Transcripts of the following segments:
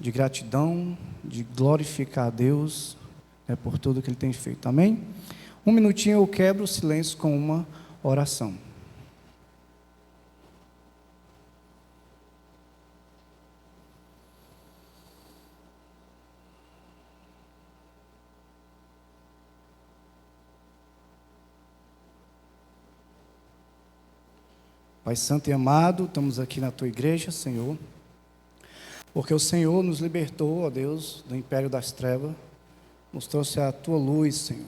de gratidão, de glorificar a Deus, por tudo que Ele tem feito. Amém? Um minutinho eu quebro o silêncio com uma oração. Pai Santo e amado, estamos aqui na Tua igreja, Senhor, porque o Senhor nos libertou, ó Deus, do império das trevas, nos trouxe a Tua luz, Senhor.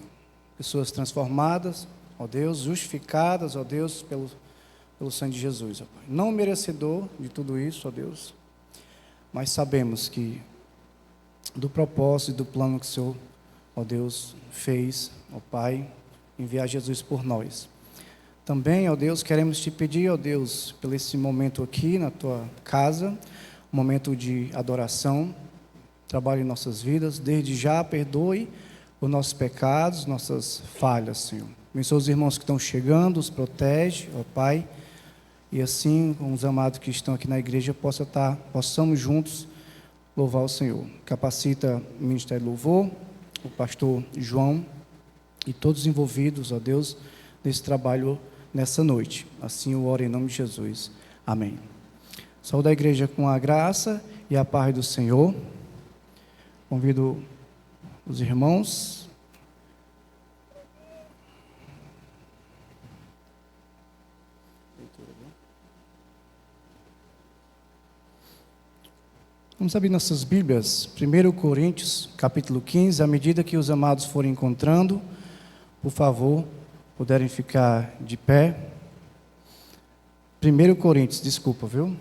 Pessoas transformadas, ó Deus, justificadas, ó Deus, pelo sangue de Jesus, ó Pai. Não merecedor de tudo isso, ó Deus, mas sabemos que do propósito e do plano que o Senhor, ó Deus, fez, ó Pai, enviar Jesus por nós. Também, ó Deus, queremos te pedir, ó Deus, pelo esse momento aqui na Tua casa, um momento de adoração, trabalhe em nossas vidas, desde já perdoe os nossos pecados, nossas falhas, Senhor. Abençoa os irmãos que estão chegando, os protege, ó Pai, e assim, com os amados que estão aqui na igreja, possamos juntos louvar o Senhor. Capacita o Ministério de Louvor, o pastor João e todos os envolvidos, ó Deus, nesse trabalho nessa noite. Assim eu oro em nome de Jesus. Amém. Saúde a igreja com a graça e a paz do Senhor. Convido os irmãos. Vamos abrir nossas Bíblias, 1 Coríntios, capítulo 15, à medida que os amados forem encontrando, por favor, puderem ficar de pé. 1 Coríntios, desculpa, viu?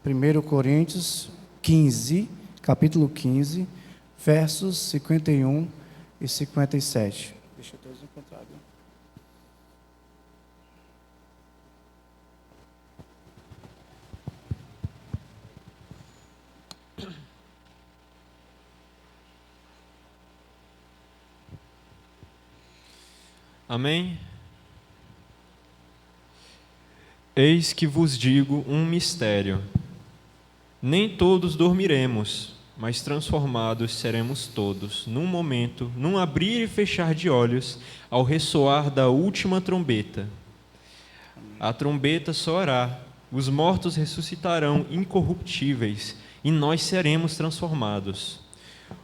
1 Coríntios 15, capítulo 15, versos 51 e 57. Deixa todos encontrar. Amém? Eis que vos digo um mistério. Nem todos dormiremos, mas transformados seremos todos, num momento, num abrir e fechar de olhos, ao ressoar da última trombeta. A trombeta soará, os mortos ressuscitarão incorruptíveis, e nós seremos transformados.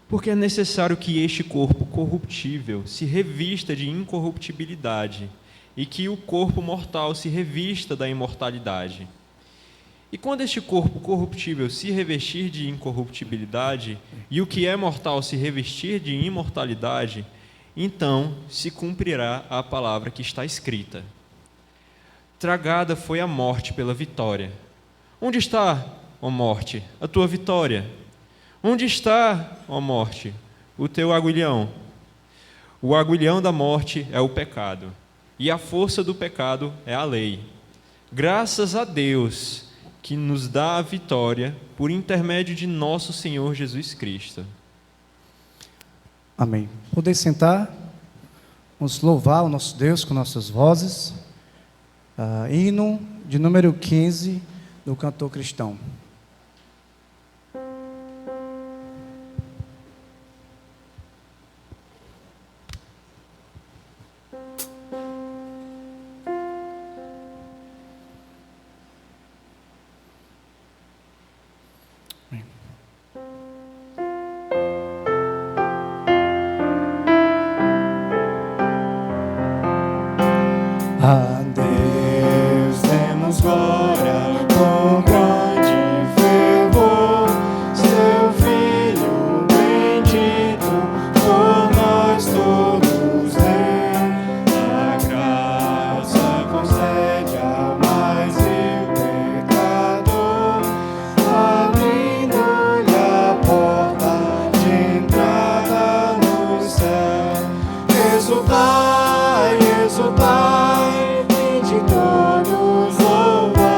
Porque é necessário que este corpo corruptível se revista de incorruptibilidade, e que o corpo mortal se revista da imortalidade. E quando este corpo corruptível se revestir de incorruptibilidade, e o que é mortal se revestir de imortalidade, então se cumprirá a palavra que está escrita: tragada foi a morte pela vitória. Onde está, ó morte, a tua vitória? Onde está, ó morte, o teu aguilhão? O aguilhão da morte é o pecado, e a força do pecado é a lei. Graças a Deus, que nos dá a vitória por intermédio de nosso Senhor Jesus Cristo. Amém. Poder sentar, vamos louvar o nosso Deus com nossas vozes. Hino de número 15 do cantor cristão. A Deus demos glória com grande fervor, seu Filho bendito por nós todos é. A graça concede ao mais vil pecador, abrindo-lhe a porta de entrada no céu. Exultai, exultai, de todos louvar.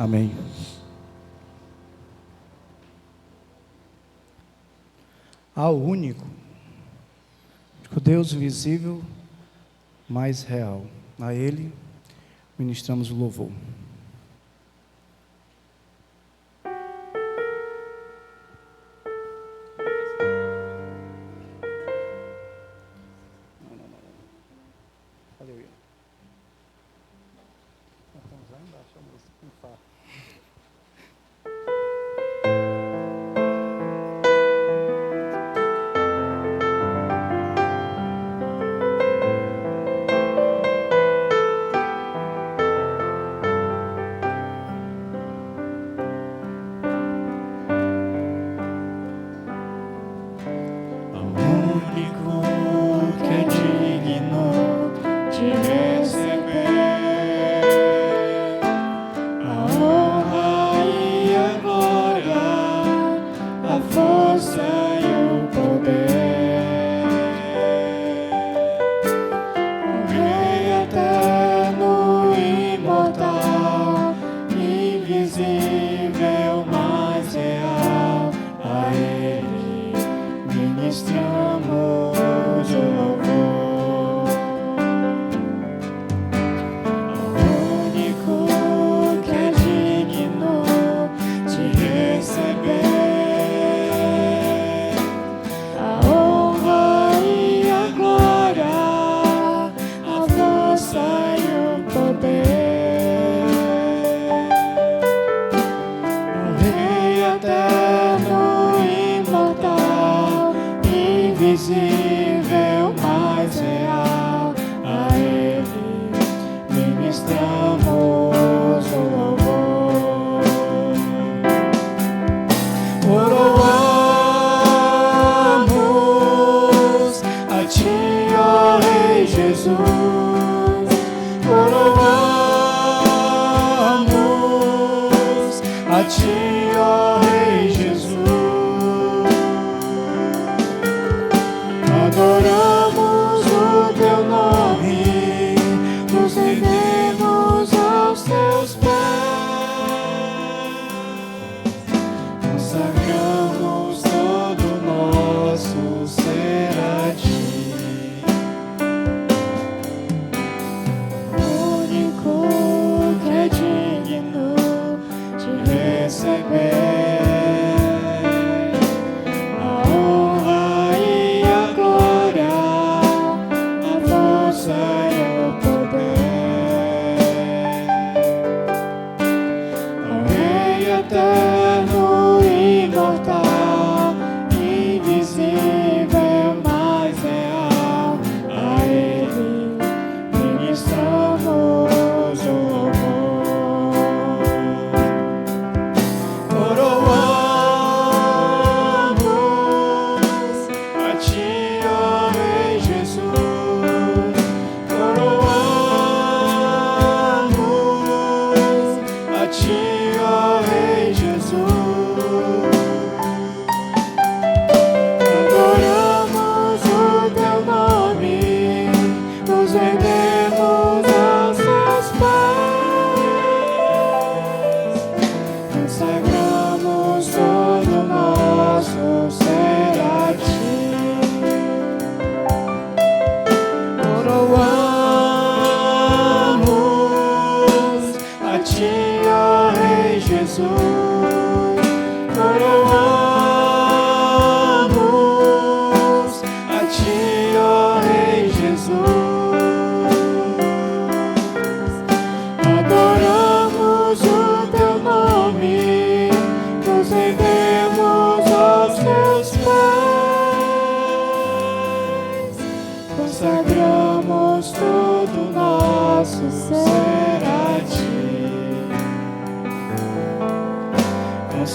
Amém. Ao único, o Deus invisível, mais real, a Ele ministramos o louvor.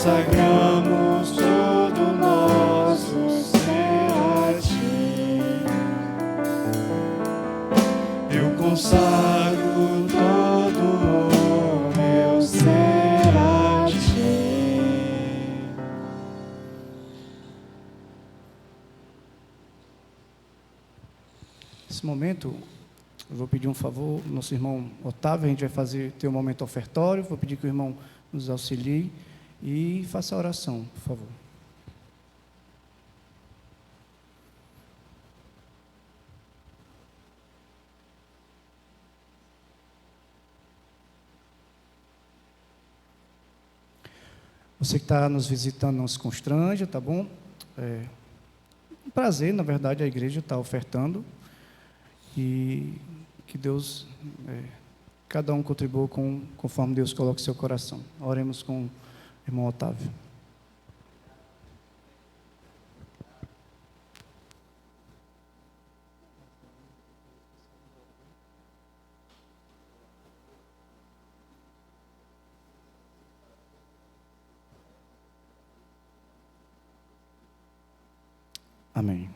Consagramos todo nosso ser a ti. Eu consagro todo o meu ser a ti. Nesse momento, eu vou pedir um favor, nosso irmão Otávio, a gente vai ter um momento ofertório, vou pedir que o irmão nos auxilie e faça a oração, por favor. Você que está nos visitando, não se constranja, tá bom? É um prazer, na verdade, a igreja está ofertando e que Deus, cada um contribua conforme Deus coloca o seu coração. Oremos com o irmão Otávio. Amém.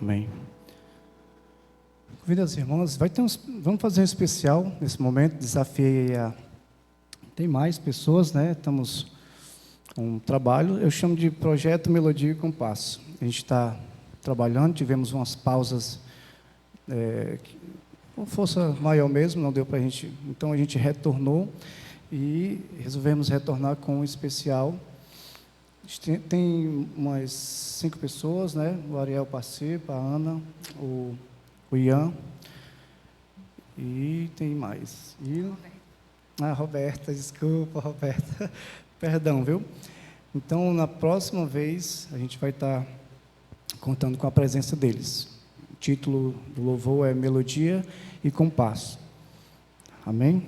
Amém. Convido as irmãs, vamos fazer um especial nesse momento, desafiei tem mais pessoas, né? Estamos com um trabalho, eu chamo de Projeto Melodia e Compasso. A gente está trabalhando, tivemos umas pausas com força maior mesmo, não deu para a gente, então a gente retornou e resolvemos retornar com um especial. Tem umas 5 pessoas, né? O Ariel participa, a Ana, o Ian e tem mais. Roberta, desculpa, Roberta. Perdão, viu? Então, na próxima vez, a gente vai estar contando com a presença deles. O título do louvor é Melodia e Compasso. Amém?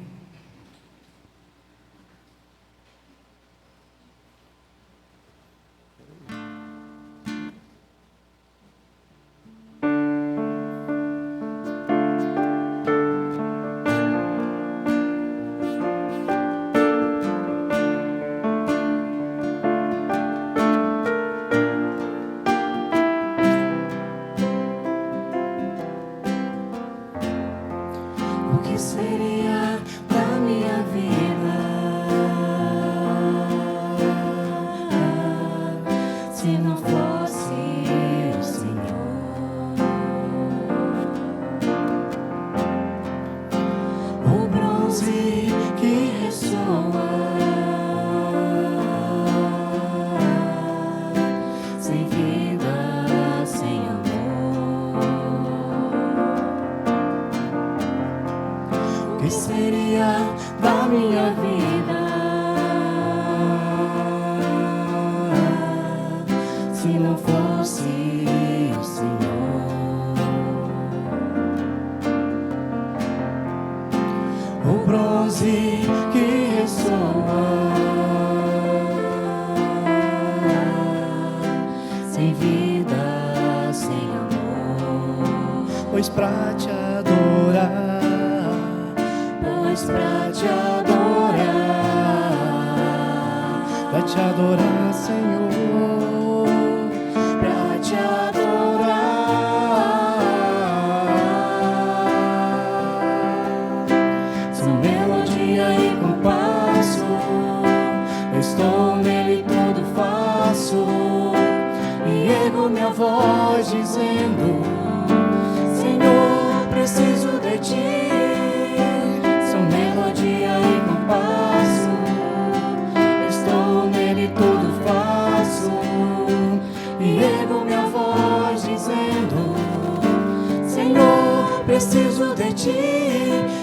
Pois pra te adorar, Senhor, pra te adorar. São melodia e compasso, eu estou nele tudo faço, e ergo minha voz dizendo: Senhor, preciso de ti. São melodia e compasso, tudo faço, e ergo minha voz dizendo: preciso de ti,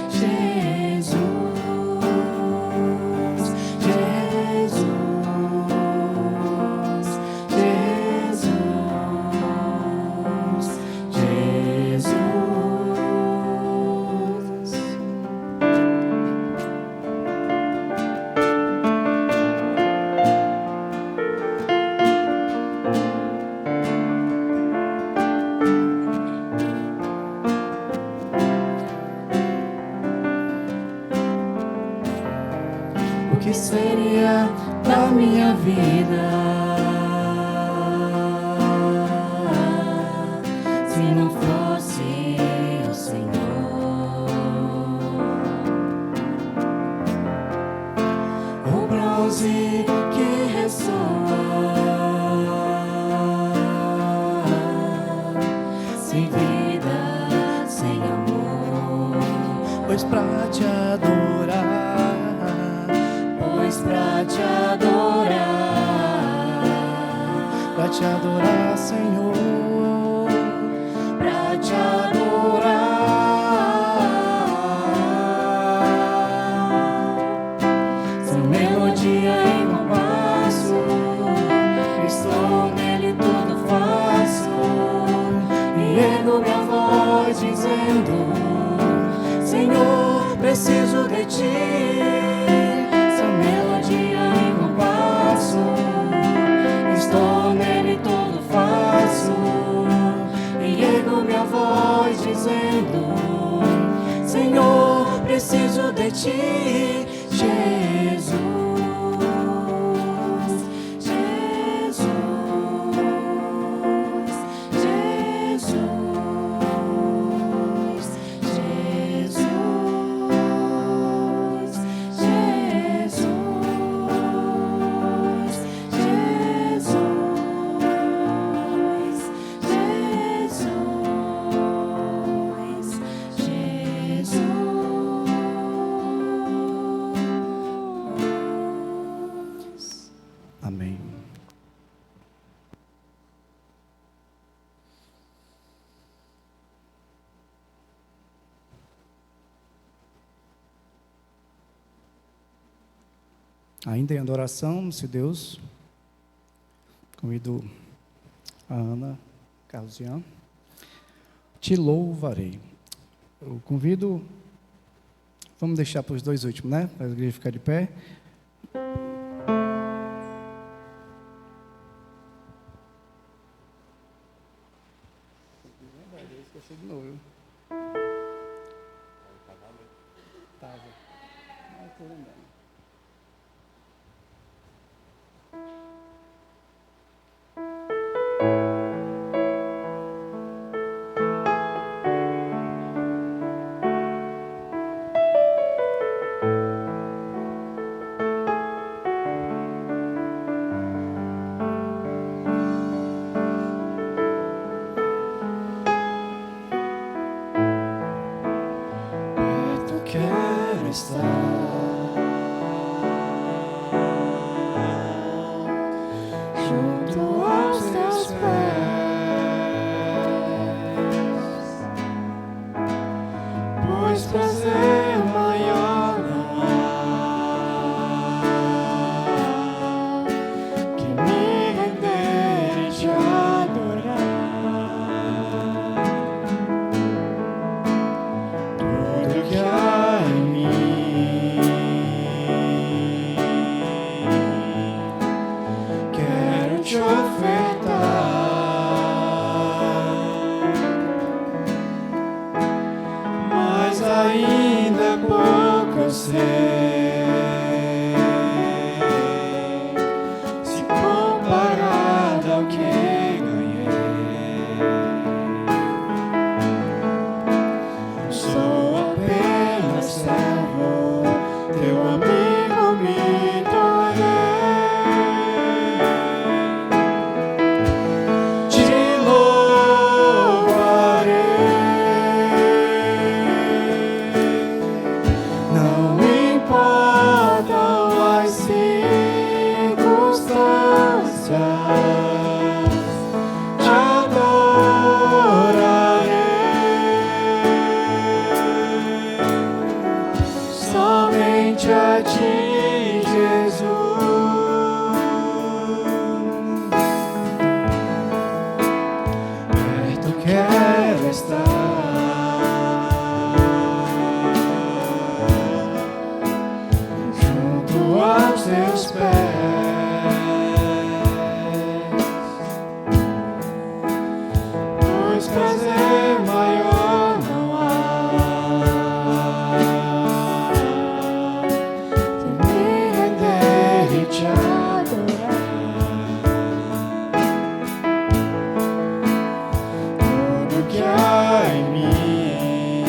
Jesus, Jesus, Jesus, Jesus. O que seria da minha vida se não fosse o Senhor? O bronze que ressoa sem vida, sem amor, Pois pra te adorar, pra te adorar, pra te adorar, Senhor, pra te adorar. Sua melodia em compasso, estou nele tudo faço, e ergo minha voz dizendo: Senhor, preciso de ti. Estou nele tudo faço, e ergo minha voz dizendo: Senhor, preciso de ti, Jesus, Jesus, Jesus, Jesus, Jesus. amém. Ainda em adoração, se Deus, convido a Ana, Carlos Jean, te louvarei. Eu convido, vamos deixar para os dois últimos, né? Para a igreja ficar de pé. Esqueci de novo. Tava. Não estou lembrando. Quero estar junto aos teus pés, pois prazer maior não há que me render e te adorar. Tudo que há em mim quero estar junto aos teus pés. Pois prazer maior não há de me render e te adorar. Tudo que há em mim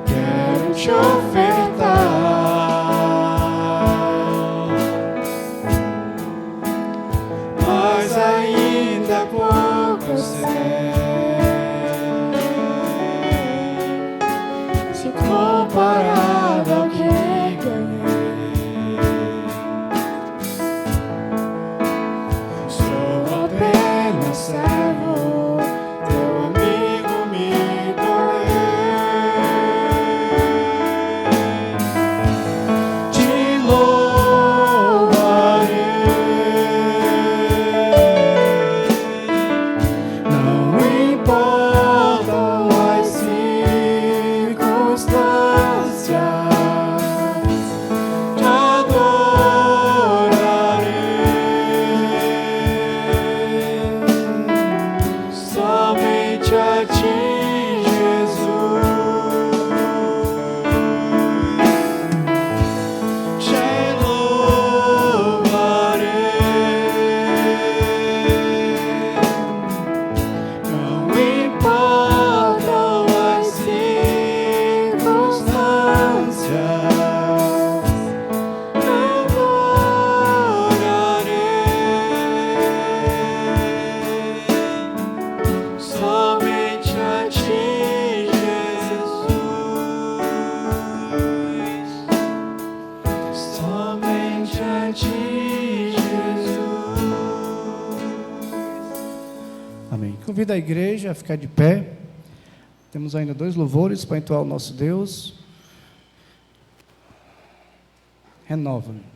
quero te ofertar, mas ainda é pouco eu sei, se comparado ao que ganhei. Sou apenas servo, teu amigo me tornei. Te louvarei, não importam as circunstâncias, te adorarei. Somente a ti, Jesus, te louvarei. Não importam as circunstâncias, adorarei. Somente a ti, Jesus. Somente a ti, Jesus. Amém. Convido a igreja a ficar de pé. Temos ainda 2 louvores para entoar o nosso Deus. Renova-me.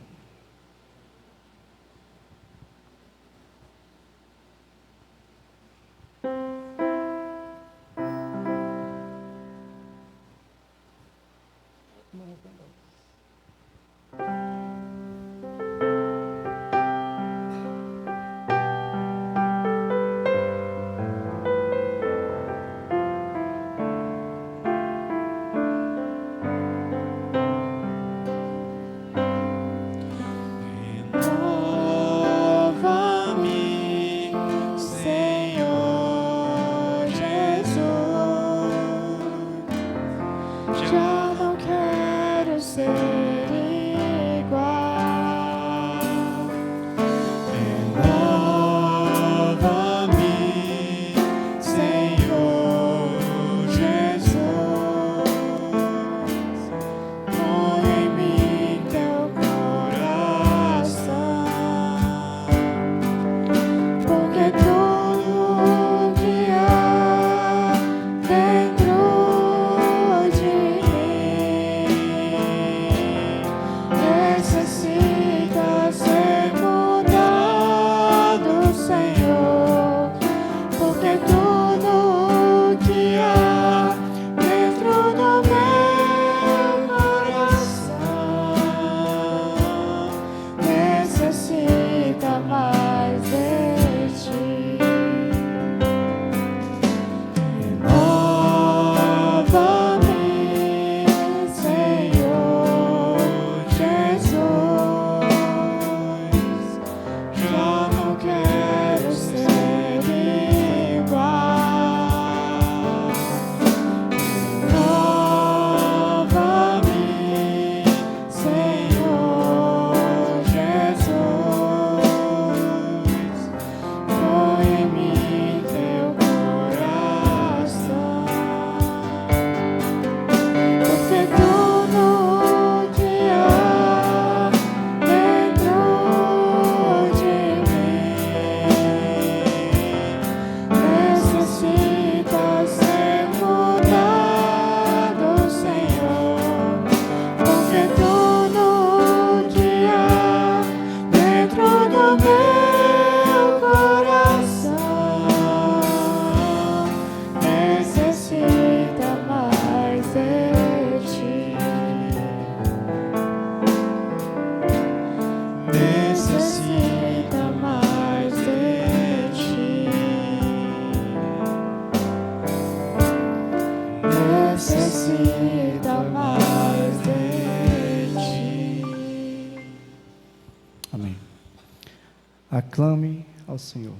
Aclame ao Senhor.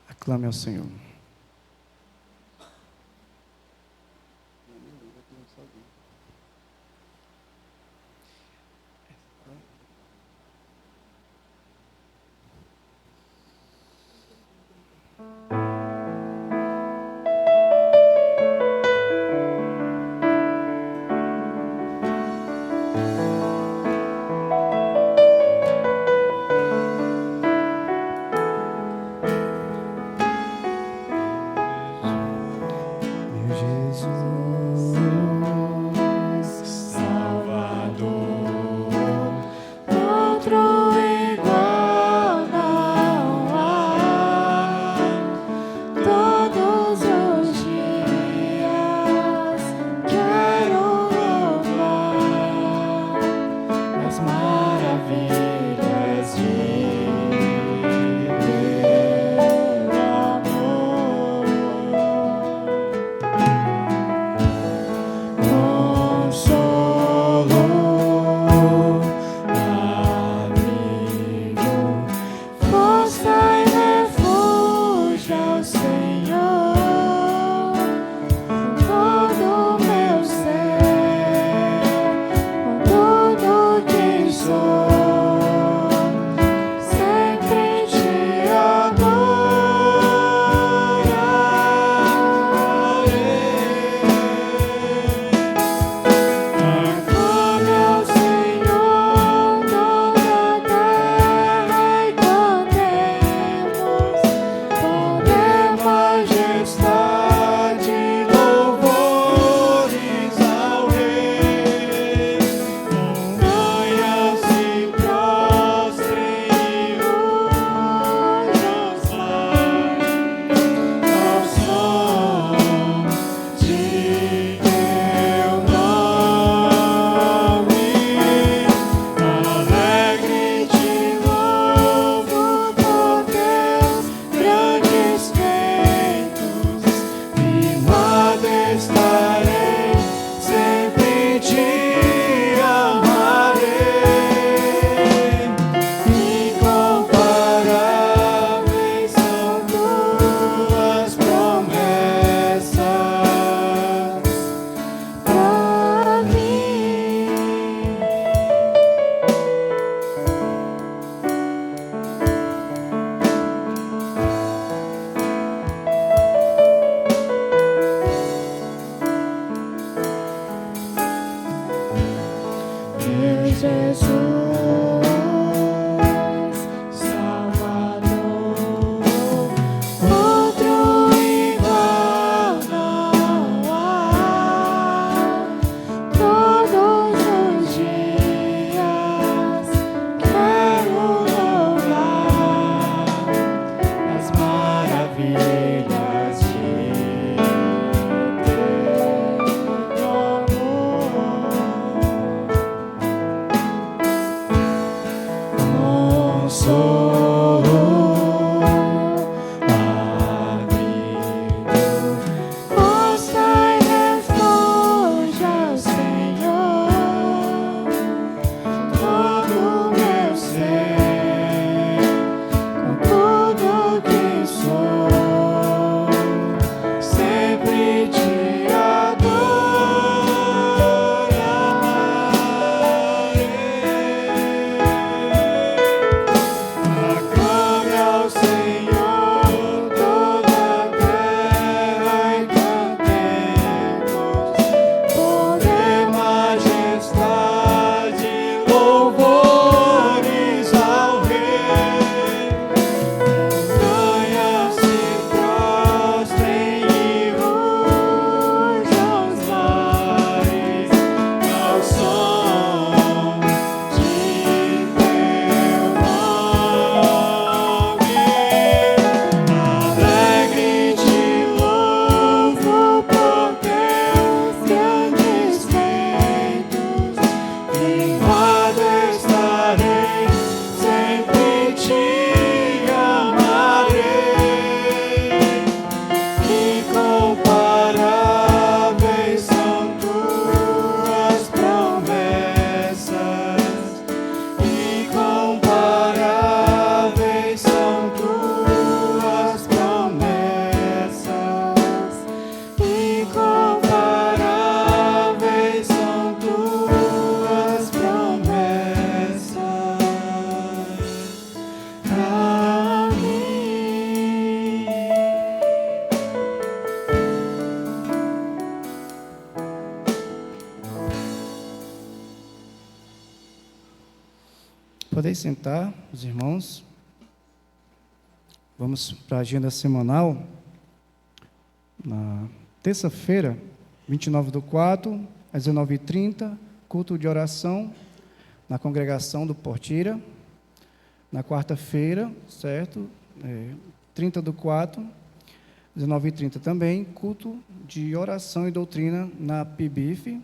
Aclame ao Senhor. Meu Jesus, Salvador, outro igual não há. Todos os dias quero louvar as maravilhas de teu amor. Consolo, amigo, força e refúgio ao Senhor, todo meu ser, com tudo que sou, sempre te adorarei. Aclame ao Senhor toda a terra e cantemos, poder, majestade, louvores ao Rei. Montanhas se prostrem e rujam ao som de teu nome. Alegre te louvo por teus grandes feitos, firmado estarei, sempre te amarei. Incomparáveis são tuas promessas para mim. Meu Jesus, Salvador, outro igual não há. Todos os dias quero louvar as maravilhas de teu amor. Podeis sentar, os irmãos. Vamos para a agenda semanal. Na terça-feira, 29/4, às 19h30, culto de oração na congregação do Portira. Na quarta-feira, certo? 30/4, 19h30 também, culto de oração e doutrina na PIBIF.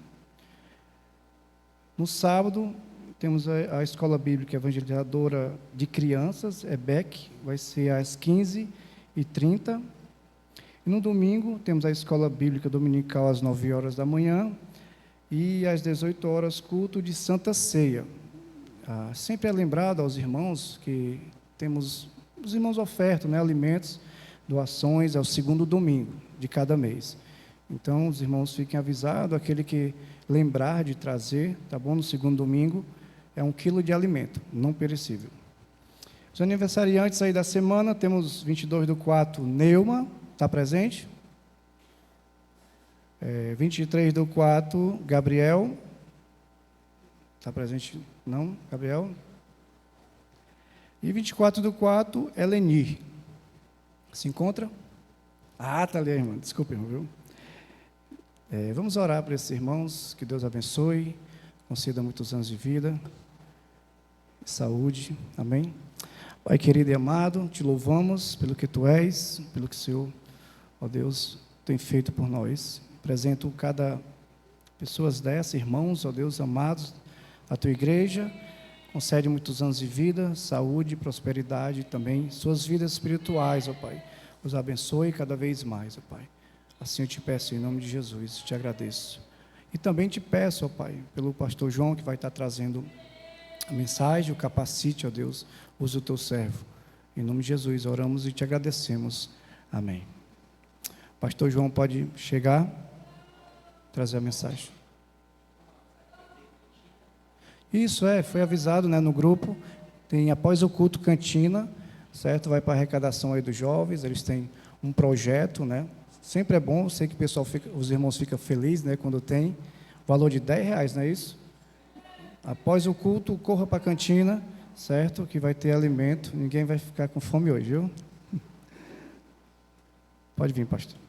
No sábado, temos a Escola Bíblica Evangelizadora de Crianças, EBEC, vai ser às 15h30. E no domingo, temos a Escola Bíblica Dominical às 9h da manhã e às 18h, culto de Santa Ceia. Sempre é lembrado aos irmãos que temos, os irmãos ofertam, né, alimentos, doações, é o segundo domingo de cada mês. Então, os irmãos fiquem avisados, aquele que lembrar de trazer, tá bom? No segundo domingo, é 1 quilo de alimento, não perecível. Os aniversariantes aí da semana, temos 22/4, Neuma, está presente? 23/4, Gabriel. Está presente? Não, Gabriel? E 24/4, Eleni. Se encontra? Está ali, irmã. Desculpe, irmão, viu? Vamos orar para esses irmãos, que Deus abençoe, conceda muitos anos de vida, saúde, amém? Pai querido e amado, te louvamos pelo que tu és, pelo que o Senhor, ó Deus, tem feito por nós. Apresento cada pessoas dessas, irmãos, ó Deus, amados, a tua igreja, concede muitos anos de vida, saúde, prosperidade e também suas vidas espirituais, ó Pai. Os abençoe cada vez mais, ó Pai. Assim eu te peço em nome de Jesus, te agradeço. E também te peço, ó Pai, pelo pastor João, que vai estar trazendo a mensagem, o capacite, ó Deus, use o teu servo. Em nome de Jesus, oramos e te agradecemos. Amém. Pastor João pode chegar, trazer a mensagem. Isso foi avisado, né, no grupo. Tem após o culto cantina, certo? Vai para a arrecadação aí dos jovens, eles têm um projeto, né? Sempre é bom, sei que o pessoal os irmãos ficam felizes, né, quando tem valor de R$10, não é isso? Após o culto, corra para a cantina, certo? Que vai ter alimento, ninguém vai ficar com fome hoje, viu? Pode vir, pastor.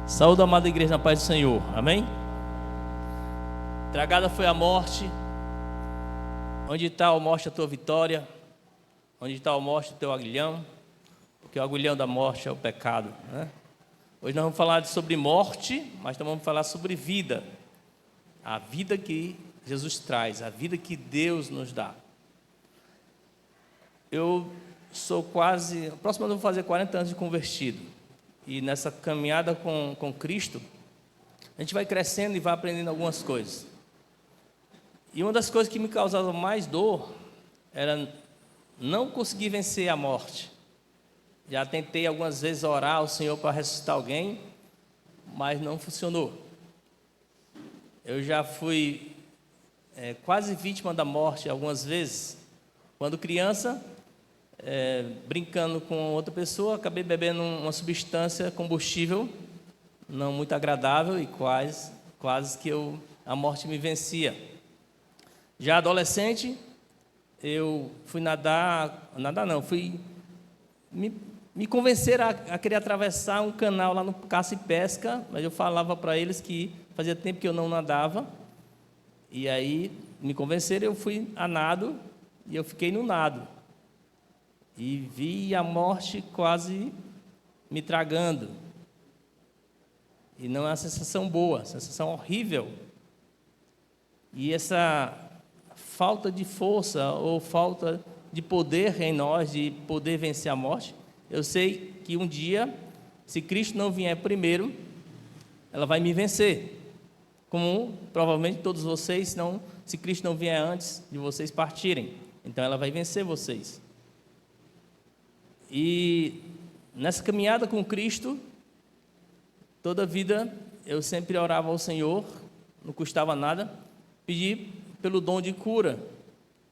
Saúde, amada igreja, na paz do Senhor, amém? Tragada foi a morte. Onde está a morte, a tua vitória? Onde está a morte, o teu aguilhão? Porque o aguilhão da morte é o pecado, né? Hoje nós vamos falar sobre morte, mas também vamos falar sobre vida. A vida que Jesus traz, a vida que Deus nos dá. Eu sou próximo ano eu vou fazer 40 anos de convertido. E nessa caminhada com Cristo, a gente vai crescendo e vai aprendendo algumas coisas. E uma das coisas que me causava mais dor era não conseguir vencer a morte. Já tentei algumas vezes orar ao Senhor para ressuscitar alguém, mas não funcionou. Eu já fui quase vítima da morte algumas vezes. Quando criança, brincando com outra pessoa, acabei bebendo uma substância combustível não muito agradável e quase que a morte me vencia. Já adolescente, eu fui fui me convencer a querer atravessar um canal lá no Caça e Pesca, mas eu falava para eles que fazia tempo que eu não nadava, e aí me convenceram, eu fui a nado, e eu fiquei no nado. E vi a morte quase me tragando. E não é uma sensação boa, uma sensação horrível. E essa falta de força ou falta de poder em nós, de poder vencer a morte, eu sei que um dia, se Cristo não vier primeiro, ela vai me vencer. Como provavelmente todos vocês, se Cristo não vier antes de vocês partirem. Então ela vai vencer vocês. E nessa caminhada com Cristo, toda a vida eu sempre orava ao Senhor, não custava nada, pedi pelo dom de cura.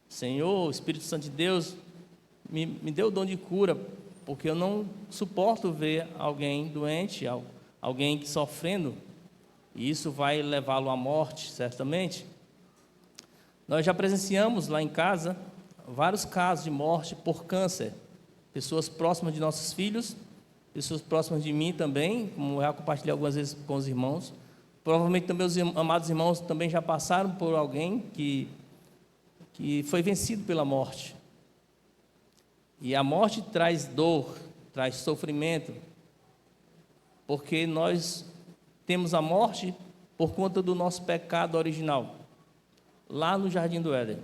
Senhor, Espírito Santo de Deus, me deu o dom de cura, porque eu não suporto ver alguém doente, alguém sofrendo, e isso vai levá-lo à morte, certamente. Nós já presenciamos lá em casa vários casos de morte por câncer, pessoas próximas de nossos filhos, pessoas próximas de mim também, como eu já compartilhei algumas vezes com os irmãos. Provavelmente também os amados irmãos também já passaram por alguém que foi vencido pela morte. E a morte traz dor, traz sofrimento, porque nós temos a morte por conta do nosso pecado original, lá no Jardim do Éden,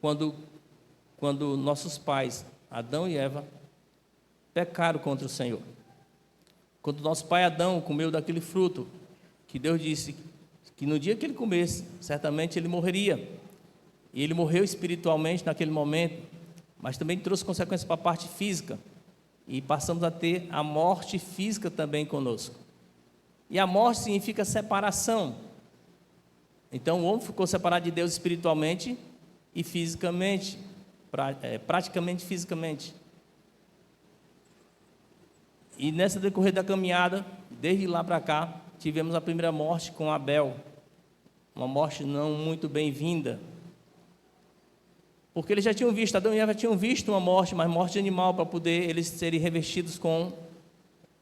quando nossos pais, Adão e Eva, pecaram contra o Senhor. Quando nosso pai Adão comeu daquele fruto, que Deus disse que no dia que ele comesse, certamente ele morreria. E ele morreu espiritualmente naquele momento, mas também trouxe consequências para a parte física. E passamos a ter a morte física também conosco. E a morte significa separação. Então o homem ficou separado de Deus espiritualmente e fisicamente, praticamente fisicamente. E nessa decorrer da caminhada, desde lá para cá, tivemos a primeira morte com Abel, uma morte não muito bem-vinda, porque eles já tinham visto, Adão e Eva tinham visto uma morte, mas morte de animal, para poder eles serem revestidos com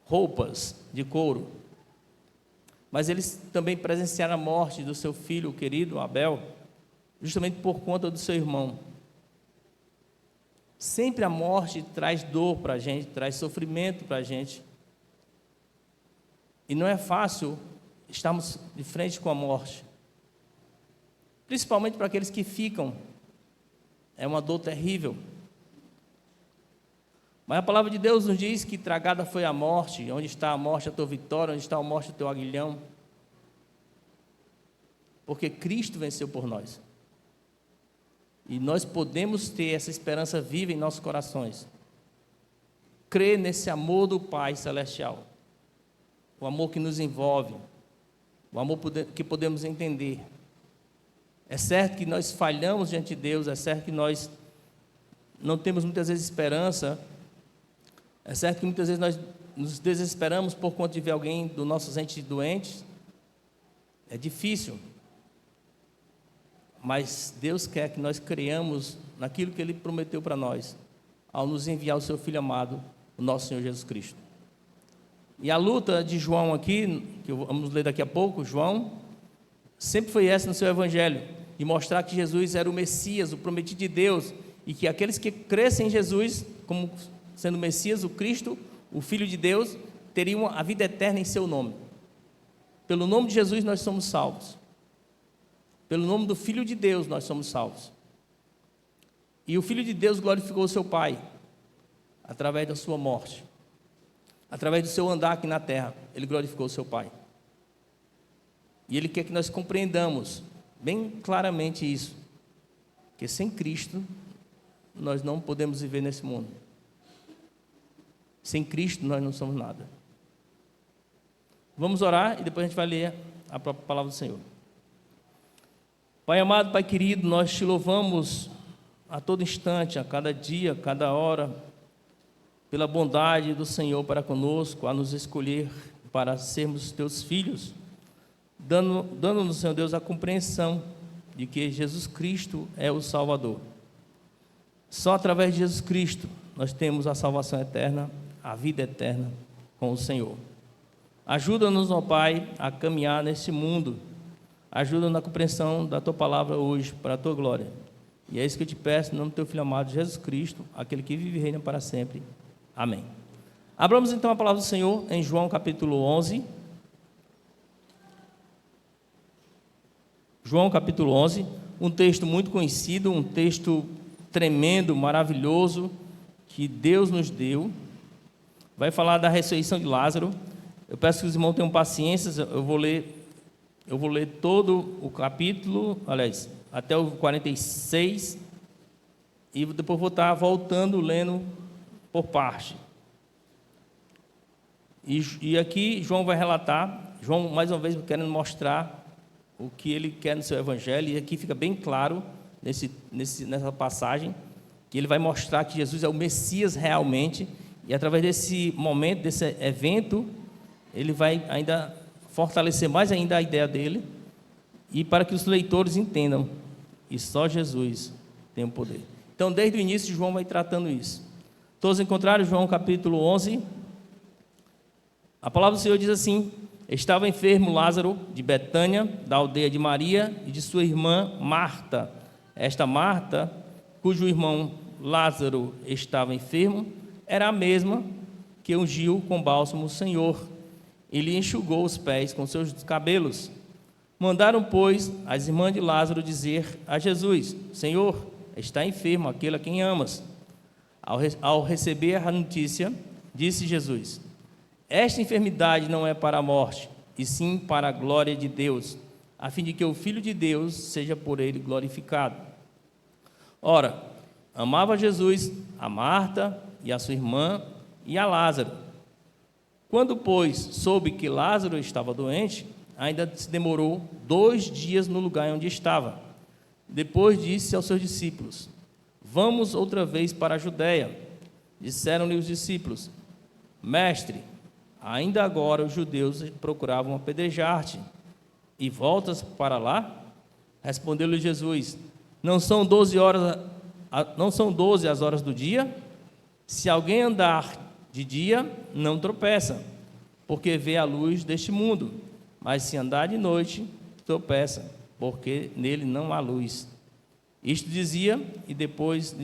roupas de couro. Mas eles também presenciaram a morte do seu filho querido, Abel, justamente por conta do seu irmão. Sempre a morte traz dor para a gente, traz sofrimento para a gente. E não é fácil estarmos de frente com a morte, principalmente para aqueles que ficam. É uma dor terrível. Mas a palavra de Deus nos diz que tragada foi a morte. Onde está a morte, a tua vitória? Onde está a morte, o teu aguilhão? Porque Cristo venceu por nós. E nós podemos ter essa esperança viva em nossos corações. Crer nesse amor do Pai Celestial. O amor que nos envolve. O amor que podemos entender. É certo que nós falhamos diante de Deus. É certo que nós não temos muitas vezes esperança. É certo que muitas vezes nós nos desesperamos por conta de ver alguém dos nossos entes doentes. É difícil. Mas Deus quer que nós creamos naquilo que Ele prometeu para nós, ao nos enviar o Seu Filho amado, o nosso Senhor Jesus Cristo. E a luta de João aqui, que vamos ler daqui a pouco, João, sempre foi essa no seu Evangelho, de mostrar que Jesus era o Messias, o prometido de Deus, e que aqueles que crescem em Jesus, como sendo o Messias, o Cristo, o Filho de Deus, teriam a vida eterna em seu nome. Pelo nome de Jesus nós somos salvos. Pelo nome do Filho de Deus nós somos salvos. E o Filho de Deus glorificou o seu Pai, através da sua morte. Através do seu andar aqui na terra, Ele glorificou o seu Pai. E Ele quer que nós compreendamos bem claramente isso, que sem Cristo nós não podemos viver nesse mundo. Sem Cristo nós não somos nada. Vamos orar e depois a gente vai ler a própria palavra do Senhor. Pai amado, Pai querido, nós te louvamos a todo instante, a cada dia, a cada hora, pela bondade do Senhor para conosco, a nos escolher para sermos teus filhos, dando-nos, Senhor Deus, a compreensão de que Jesus Cristo é o Salvador. Só através de Jesus Cristo nós temos a salvação eterna, a vida eterna com o Senhor. Ajuda-nos, ó Pai, a caminhar nesse mundo. Ajuda na compreensão da Tua palavra hoje, para a Tua glória. E é isso que eu te peço, em nome do Teu Filho amado, Jesus Cristo, aquele que vive e reina para sempre. Amém. Abramos então a palavra do Senhor em João capítulo 11. João capítulo 11, um texto muito conhecido, um texto tremendo, maravilhoso, que Deus nos deu. Vai falar da ressurreição de Lázaro. Eu peço que os irmãos tenham paciência, eu vou ler todo o capítulo, aliás, até o 46, e depois vou estar voltando, lendo por parte. E aqui João vai relatar, João mais uma vez querendo mostrar o que ele quer no seu evangelho, e aqui fica bem claro, nessa passagem, que ele vai mostrar que Jesus é o Messias realmente, e através desse momento, desse evento, ele vai ainda fortalecer mais ainda a ideia dele, e para que os leitores entendam que só Jesus tem o poder. Então, desde o início, João vai tratando isso. Todos encontraram João capítulo 11? A palavra do Senhor diz assim: estava enfermo Lázaro de Betânia, da aldeia de Maria e de sua irmã Marta. Esta Marta, cujo irmão Lázaro estava enfermo, era a mesma que ungiu com bálsamo o Senhor e lhe enxugou os pés com seus cabelos. Mandaram, pois, as irmãs de Lázaro dizer a Jesus: Senhor, está enfermo aquele a quem amas. Ao receber a notícia, disse Jesus: esta enfermidade não é para a morte, e sim para a glória de Deus, a fim de que o Filho de Deus seja por ele glorificado. Ora, amava Jesus a Marta e a sua irmã e a Lázaro. Quando, pois, soube que Lázaro estava doente, ainda se demorou 2 dias no lugar onde estava. Depois disse aos seus discípulos: vamos outra vez para a Judéia. Disseram-lhe os discípulos: Mestre, ainda agora os judeus procuravam apedrejar-te, e voltas para lá? Respondeu-lhe Jesus: não são 12 as horas do dia? Se alguém andar de dia, não tropeça, porque vê a luz deste mundo. Mas se andar de noite, tropeça, porque nele não há luz. Isto dizia, e depois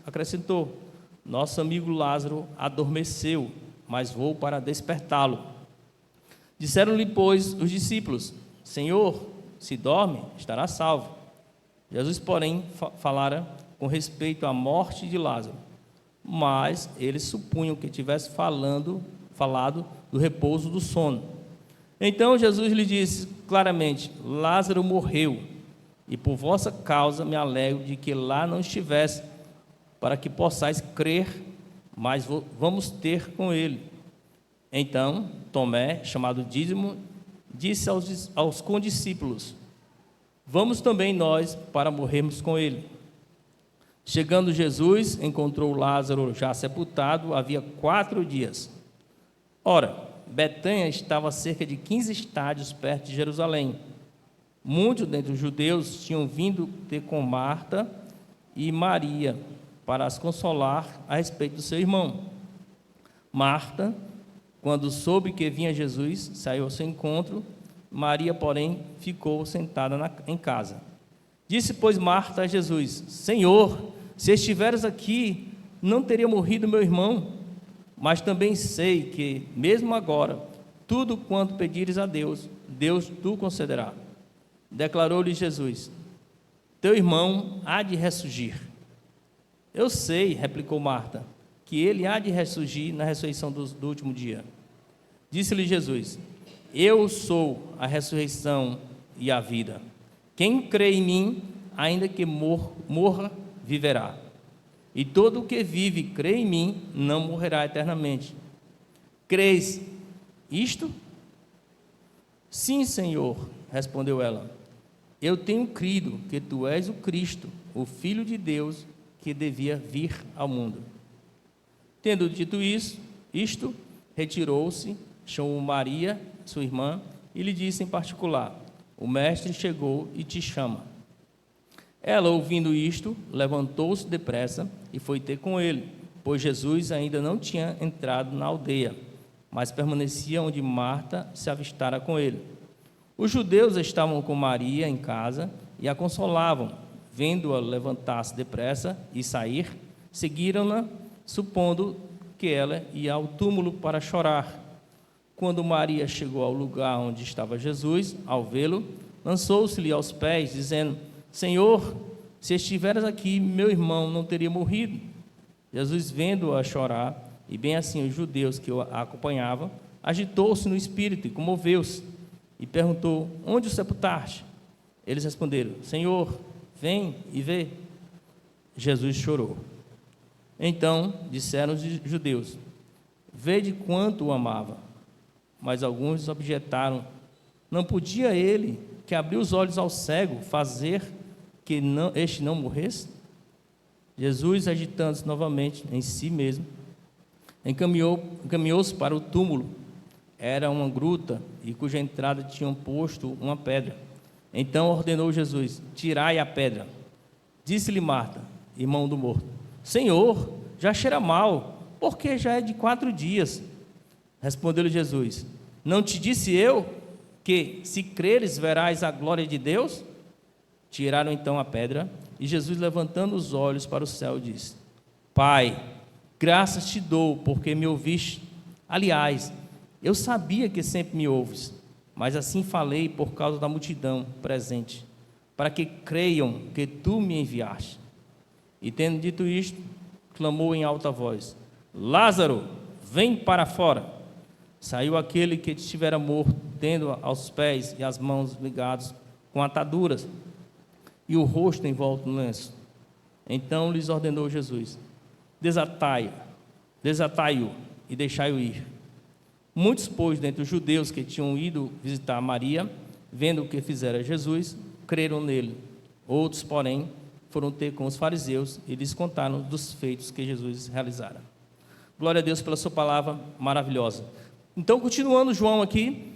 acrescentou: nosso amigo Lázaro adormeceu, mas vou para despertá-lo. Disseram-lhe, pois, os discípulos: Senhor, se dorme, estará salvo. Jesus, porém, falara com respeito à morte de Lázaro, mas eles supunham que tivesse falado do repouso do sono. Então Jesus lhe disse claramente: Lázaro morreu, e por vossa causa me alegro de que lá não estivesse, para que possais crer, mas vamos ter com ele. Então Tomé, chamado Dídimo, disse aos condiscípulos: vamos também nós para morrermos com ele. Chegando Jesus, encontrou Lázaro já sepultado havia 4 dias. Ora, Betânia estava a cerca de 15 estádios perto de Jerusalém. Muitos dentre os judeus tinham vindo ter com Marta e Maria para as consolar a respeito do seu irmão. Marta, quando soube que vinha Jesus, saiu ao seu encontro. Maria, porém, ficou sentada em casa. Disse, pois, Marta a Jesus: Senhor, se estiveres aqui, não teria morrido meu irmão. Mas também sei que, mesmo agora, tudo quanto pedires a Deus, Deus tu concederá. Declarou-lhe Jesus: teu irmão há de ressurgir. Eu sei, replicou Marta, que ele há de ressurgir na ressurreição do último dia. Disse-lhe Jesus: eu sou a ressurreição e a vida. Quem crê em mim, ainda que morra, viverá. E todo o que vive e crê em mim, não morrerá eternamente. Crês isto? Sim, Senhor, respondeu ela. Eu tenho crido que tu és o Cristo, o Filho de Deus, que devia vir ao mundo. Tendo dito isto, retirou-se, chamou Maria, sua irmã, e lhe disse em particular: o mestre chegou e te chama. Ela, ouvindo isto, levantou-se depressa e foi ter com ele, pois Jesus ainda não tinha entrado na aldeia, mas permanecia onde Marta se avistara com ele. Os judeus estavam com Maria em casa e a consolavam. Vendo-a levantar-se depressa e sair, seguiram-na, supondo que ela ia ao túmulo para chorar. Quando Maria chegou ao lugar onde estava Jesus, ao vê-lo, lançou-se-lhe aos pés, dizendo: Senhor, se estiveras aqui, meu irmão não teria morrido. Jesus, vendo-a chorar, e bem assim os judeus que a acompanhavam, agitou-se no espírito e comoveu-se, e perguntou: onde o sepultaste? Eles responderam: Senhor, vem e vê. Jesus chorou. Então disseram os judeus: vede quanto o amava. Mas alguns objetaram: não podia ele, que abriu os olhos ao cego, fazer que este não morresse? Jesus, agitando-se novamente em si mesmo, encaminhou-se para o túmulo. Era uma gruta e cuja entrada tinham posto uma pedra. Então ordenou Jesus: tirai a pedra. Disse-lhe Marta, irmão do morto: Senhor, já cheira mal, porque já é de 4 dias. Respondeu-lhe Jesus: não te disse eu que, se creres, verás a glória de Deus? Tiraram então a pedra, e Jesus, levantando os olhos para o céu, disse: Pai, graças te dou, porque me ouviste. Aliás, eu sabia que sempre me ouves, mas assim falei por causa da multidão presente, para que creiam que tu me enviaste. E tendo dito isto, clamou em alta voz: Lázaro, vem para fora. Saiu aquele que estivera morto, tendo aos pés e as mãos ligados com ataduras, e o rosto envolto no lenço. Então lhes ordenou Jesus: desatai-o e deixai-o ir. Muitos, pois, dentre os judeus que tinham ido visitar Maria, vendo o que fizera Jesus, creram nele. Outros, porém, foram ter com os fariseus e lhes contaram dos feitos que Jesus realizara. Glória a Deus pela sua palavra maravilhosa. Então, continuando João aqui,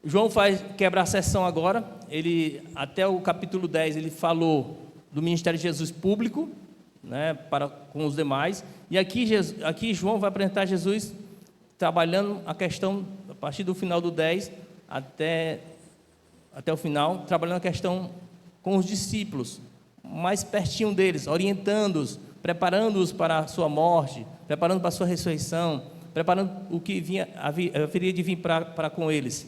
João quebra a sessão agora. Ele, até o capítulo 10, ele falou do ministério de Jesus público, né, com os demais. E aqui João vai apresentar Jesus trabalhando a questão, a partir do final do 10 até o final, trabalhando a questão com os discípulos, mais pertinho deles, orientando-os, preparando-os para a sua morte, preparando para a sua ressurreição, preparando o que haveria de vir para com eles.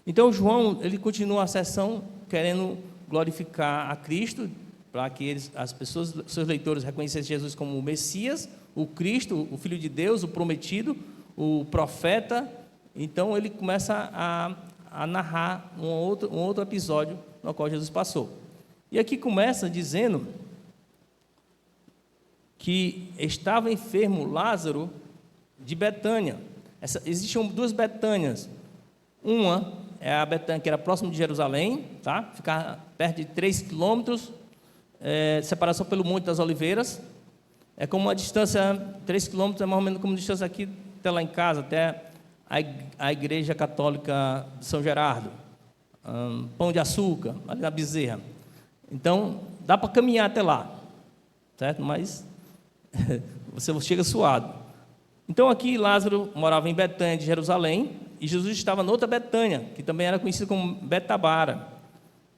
Então João, ele continua a sessão querendo glorificar a Cristo, para que as pessoas, seus leitores, reconhecessem Jesus como o Messias, o Cristo, o Filho de Deus, o prometido, o profeta. Então ele começa a narrar um outro episódio no qual Jesus passou. E aqui começa dizendo que estava enfermo Lázaro de Betânia. Existiam 2 Betânias. Uma é a Betânia que era próximo de Jerusalém, tá? Ficava perto de 3 quilômetros, separação pelo Monte das Oliveiras. É como uma distância, 3 quilômetros é mais ou menos como a distância aqui até lá em casa, até a Igreja Católica de São Gerardo, Pão de Açúcar, ali na Bezerra. Então, dá para caminhar até lá, certo? Mas você chega suado. Então, aqui Lázaro morava em Betânia de Jerusalém, e Jesus estava noutra Betânia, que também era conhecida como Betabara.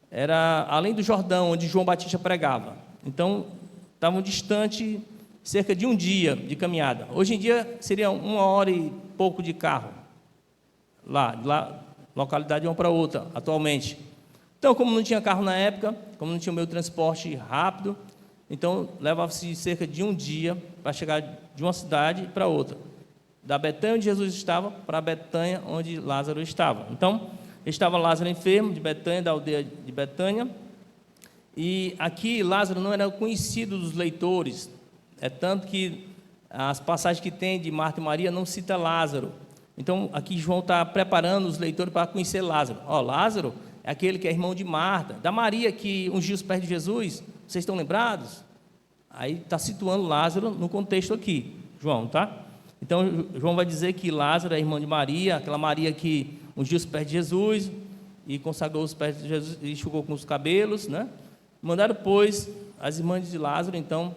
Era além do Jordão, onde João Batista pregava. Então, estavam distante cerca de 1 dia de caminhada. Hoje em dia, seria 1 hora e pouco de carro. Lá localidade de uma para outra, atualmente. Então, como não tinha carro na época, como não tinha meio de transporte rápido, então levava-se cerca de 1 dia para chegar de uma cidade para outra. Da Betânia onde Jesus estava para a Betânia onde Lázaro estava. Então, estava Lázaro enfermo de Betânia, da aldeia de Betânia. E aqui Lázaro não era conhecido dos leitores. É tanto que as passagens que tem de Marta e Maria não cita Lázaro. Então, aqui João está preparando os leitores para conhecer Lázaro. Lázaro é aquele que é irmão de Marta, da Maria que ungiu os pés de Jesus. Vocês estão lembrados? Aí está situando Lázaro no contexto aqui, João, tá? Então, João vai dizer que Lázaro é irmão de Maria, aquela Maria que ungiu os pés de Jesus e consagrou os pés de Jesus e enxugou com os cabelos, né? Mandaram, pois, as irmãs de Lázaro. Então,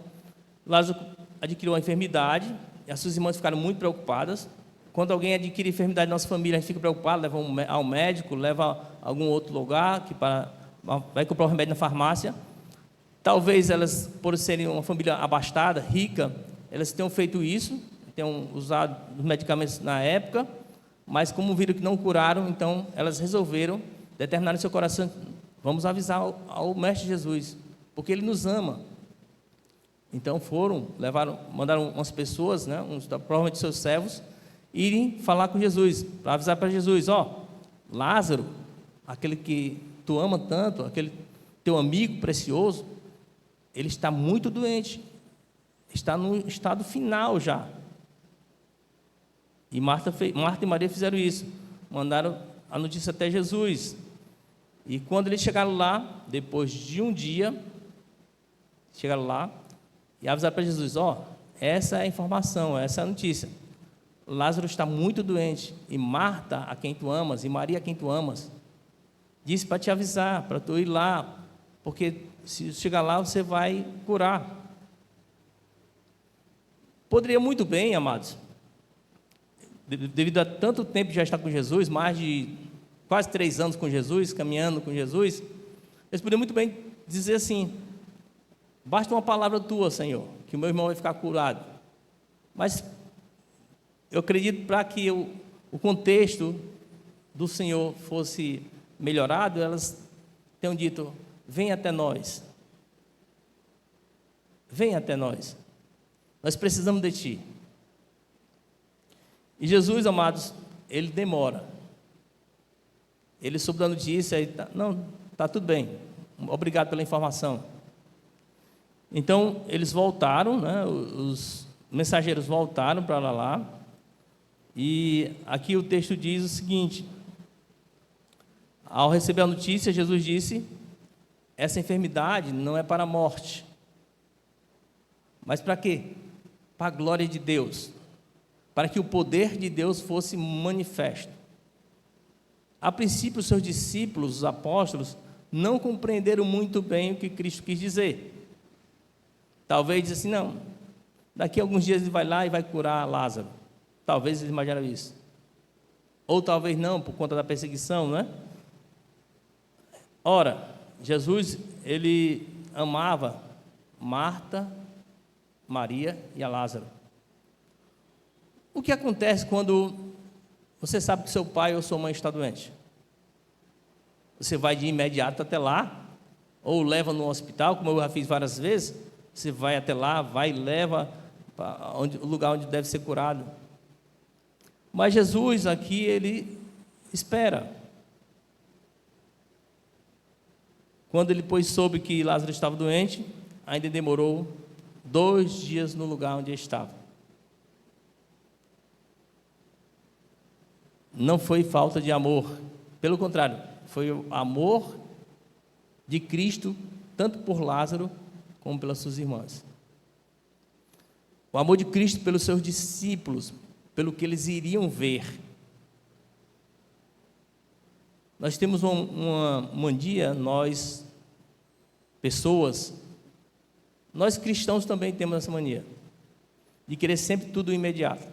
Lázaro adquiriu uma enfermidade e as suas irmãs ficaram muito preocupadas. Quando alguém adquire enfermidade na nossa família, a gente fica preocupado, leva ao médico, leva a algum outro lugar, vai comprar um remédio na farmácia. Talvez elas, por serem uma família abastada, rica, elas tenham feito isso, tenham usado os medicamentos na época, mas como viram que não curaram, então elas resolveram, determinaram em seu coração: vamos avisar ao Mestre Jesus, porque Ele nos ama. Então mandaram umas pessoas, né, provavelmente seus servos, irem falar com Jesus, para avisar para Jesus: Lázaro, aquele que tu ama tanto, aquele teu amigo precioso, ele está muito doente, está no estado final já. E Marta e Maria fizeram isso, mandaram a notícia até Jesus. E quando eles chegaram lá, depois de 1 dia, chegaram lá, e avisaram para Jesus: essa é a informação, essa é a notícia. Lázaro está muito doente, e Marta, a quem tu amas, e Maria, a quem tu amas, disse para te avisar, para tu ir lá, porque se chegar lá você vai curar. Poderia muito bem, amados, devido a tanto tempo já estar com Jesus, mais de quase 3 anos com Jesus, caminhando com Jesus, eles poderiam muito bem dizer assim: basta uma palavra tua, Senhor, que o meu irmão vai ficar curado. Mas eu acredito, para que o contexto do Senhor fosse melhorado, elas tenham dito: vem até nós, vem até nós, nós precisamos de ti. E Jesus, amados, ele demora. Ele soube da notícia e não, está tudo bem, obrigado pela informação. Então eles voltaram, né, os mensageiros voltaram para lá, e aqui o texto diz o seguinte: ao receber a notícia, Jesus disse: essa enfermidade não é para a morte, mas para quê? Para a glória de Deus, para que o poder de Deus fosse manifesto. A princípio, os seus discípulos, os apóstolos, não compreenderam muito bem o que Cristo quis dizer. Talvez disse assim: não, daqui a alguns dias ele vai lá e vai curar Lázaro. Talvez eles imaginaram isso. Ou talvez não, por conta da perseguição, não é? Ora, Jesus, ele amava Marta, Maria e a Lázaro. O que acontece quando você sabe que seu pai ou sua mãe está doente? Você vai de imediato até lá, ou leva no hospital, como eu já fiz várias vezes. Você vai até lá, vai e leva para o lugar onde deve ser curado. Mas Jesus aqui, ele espera. Quando ele, pois, soube que Lázaro estava doente, ainda demorou 2 dias no lugar onde estava. Não foi falta de amor, pelo contrário, foi o amor de Cristo, tanto por Lázaro, como pelas suas irmãs. O amor de Cristo pelos seus discípulos, pelo que eles iriam ver. Nós temos uma mania, nós, pessoas, nós cristãos também temos essa mania, de querer sempre tudo imediato,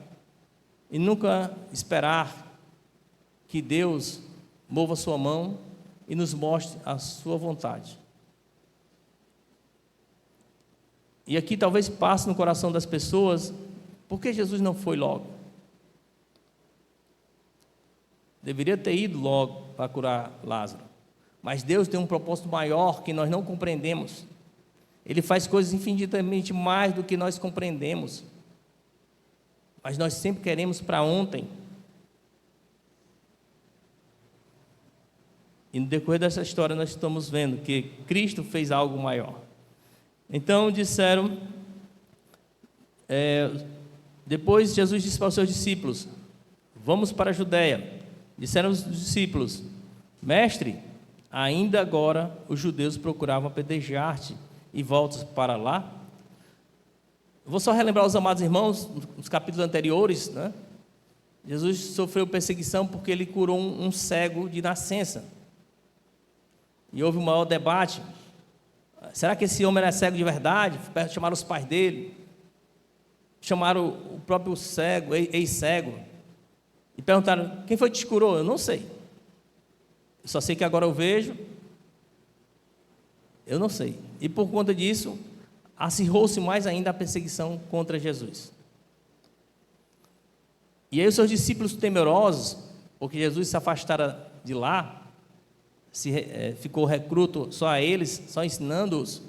e nunca esperar que Deus mova a sua mão e nos mostre a sua vontade. E aqui talvez passe no coração das pessoas: por que Jesus não foi logo? Deveria ter ido logo para curar Lázaro. Mas Deus tem um propósito maior que nós não compreendemos. Ele faz coisas infinitamente mais do que nós compreendemos. Mas nós sempre queremos para ontem. E no decorrer dessa história nós estamos vendo que Cristo fez algo maior. Então disseram, depois Jesus disse para os seus discípulos: vamos para a Judeia. Disseram os discípulos: mestre, ainda agora os judeus procuravam apedrejar-te e voltas para lá? Vou só relembrar os amados irmãos, nos capítulos anteriores, né? Jesus sofreu perseguição porque ele curou um cego de nascença. E houve um maior debate: será que esse homem era cego de verdade? Chamaram os pais dele, chamaram o próprio cego, ex-cego, e perguntaram: quem foi que te curou? Eu não sei, eu só sei que agora eu vejo. Eu não sei. E por conta disso, acirrou-se mais ainda a perseguição contra Jesus. E aí os seus discípulos temerosos, porque Jesus se afastara de lá, ficou recruto só a eles, só ensinando-os.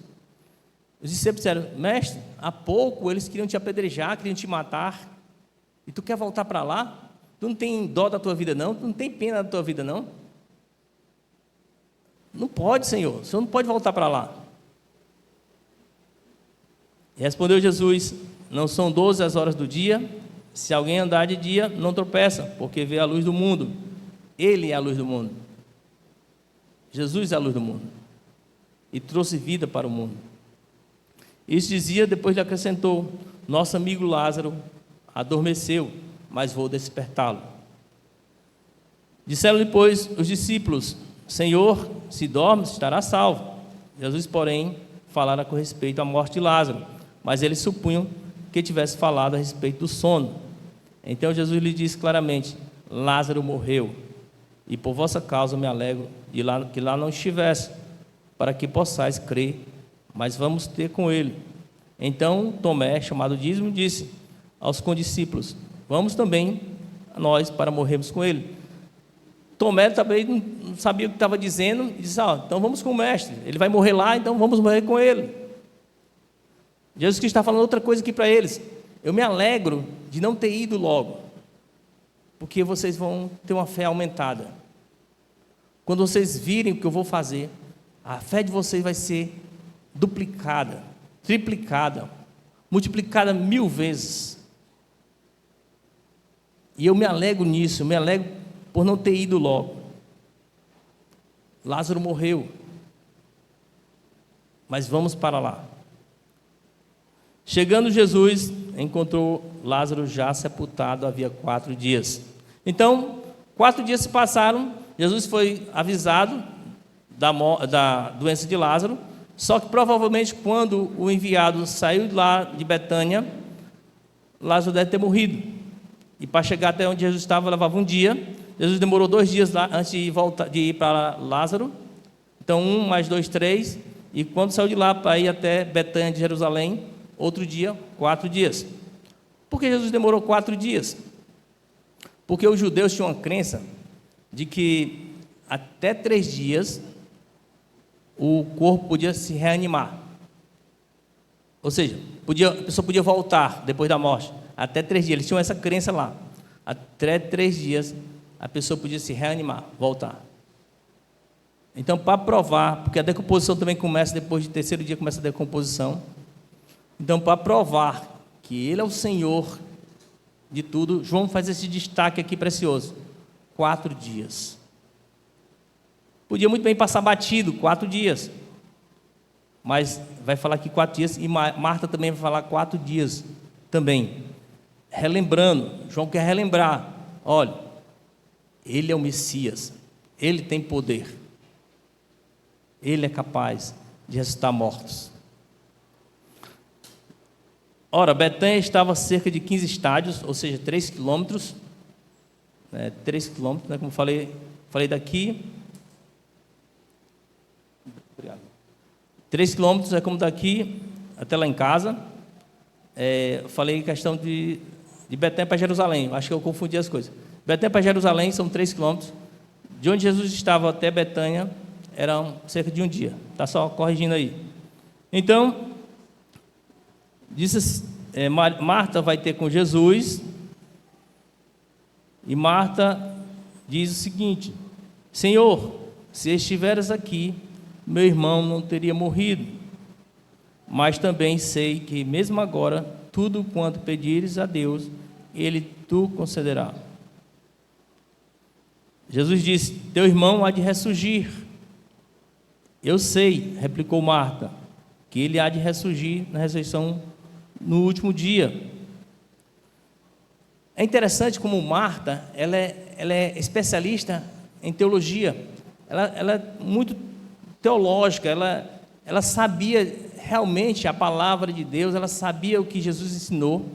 Os discípulos disseram: mestre, há pouco eles queriam te apedrejar, queriam te matar, e tu quer voltar para lá? Tu não tem dó da tua vida não? Tu não tem pena da tua vida não? Não pode, Senhor, o Senhor não pode voltar para lá. E respondeu Jesus: não são 12 as horas do dia? Se alguém andar de dia, não tropeça, porque vê a luz do mundo. Ele é a luz do mundo. Jesus é a luz do mundo e trouxe vida para o mundo. Isso dizia, depois lhe acrescentou: nosso amigo Lázaro adormeceu, mas vou despertá-lo. Disseram-lhe, pois, os discípulos: Senhor, se dormes, estará salvo. Jesus, porém, falara com respeito à morte de Lázaro, mas eles supunham que tivesse falado a respeito do sono. Então Jesus lhe disse claramente: Lázaro morreu, e por vossa causa me alegro de que lá não estivesse, para que possais crer, mas vamos ter com ele. Então Tomé, chamado Dídimo, disse aos condiscípulos: vamos também a nós para morrermos com ele. Tomé também não sabia o que estava dizendo, e disse: então vamos com o mestre, ele vai morrer lá, então vamos morrer com ele. Jesus Cristo está falando outra coisa aqui para eles: eu me alegro de não ter ido logo, porque vocês vão ter uma fé aumentada. Quando vocês virem o que eu vou fazer, a fé de vocês vai ser duplicada, triplicada, multiplicada 1000 vezes. E eu me alegro nisso, eu me alegro por não ter ido logo. Lázaro morreu, mas vamos para lá. Chegando Jesus, encontrou Lázaro já sepultado havia 4 dias. Então, 4 dias se passaram, Jesus foi avisado da doença de Lázaro, só que provavelmente quando o enviado saiu lá de Betânia, Lázaro deve ter morrido. E para chegar até onde Jesus estava, levava um dia. Jesus demorou 2 dias lá, antes de ir para Lázaro. Então, 1 mais 2, 3. E quando saiu de lá para ir até Betânia de Jerusalém, outro dia, 4 dias. Por que Jesus demorou 4 dias? Porque os judeus tinham uma crença de que até 3 dias o corpo podia se reanimar. Ou seja, a pessoa podia voltar depois da morte. Até 3 dias, eles tinham essa crença lá. Até 3 dias a pessoa podia se reanimar, voltar. Então, para provar, porque a decomposição também começa depois do 3º dia, começa a decomposição. Então, para provar que Ele é o Senhor de tudo, João faz esse destaque aqui precioso: 4 dias. Podia muito bem passar batido, 4 dias. Mas vai falar aqui 4 dias, e Marta também vai falar 4 dias também. Relembrando, João quer relembrar: olha, Ele é o Messias, Ele tem poder, Ele é capaz de ressuscitar mortos. Ora, Betânia estava a cerca de 15 estádios, ou seja, 3 quilômetros, 3 quilômetros, como falei daqui. Obrigado. 3 quilômetros é como daqui até lá em casa. Falei questão de Betânia para Jerusalém, acho que eu confundi as coisas. Betânia para Jerusalém são 3 quilômetros. De onde Jesus estava até Betânia eram cerca de 1 dia. Está só corrigindo aí. Então, Marta vai ter com Jesus, e Marta diz o seguinte: Senhor, se estiveres aqui, meu irmão não teria morrido. Mas também sei que mesmo agora, tudo quanto pedires a Deus, Ele tu concederá. Jesus disse: teu irmão há de ressurgir. Eu sei, replicou Marta, que ele há de ressurgir na ressurreição no último dia. É interessante como Marta, ela é especialista em teologia. Ela é muito teológica, ela sabia realmente a palavra de Deus, ela sabia o que Jesus ensinou,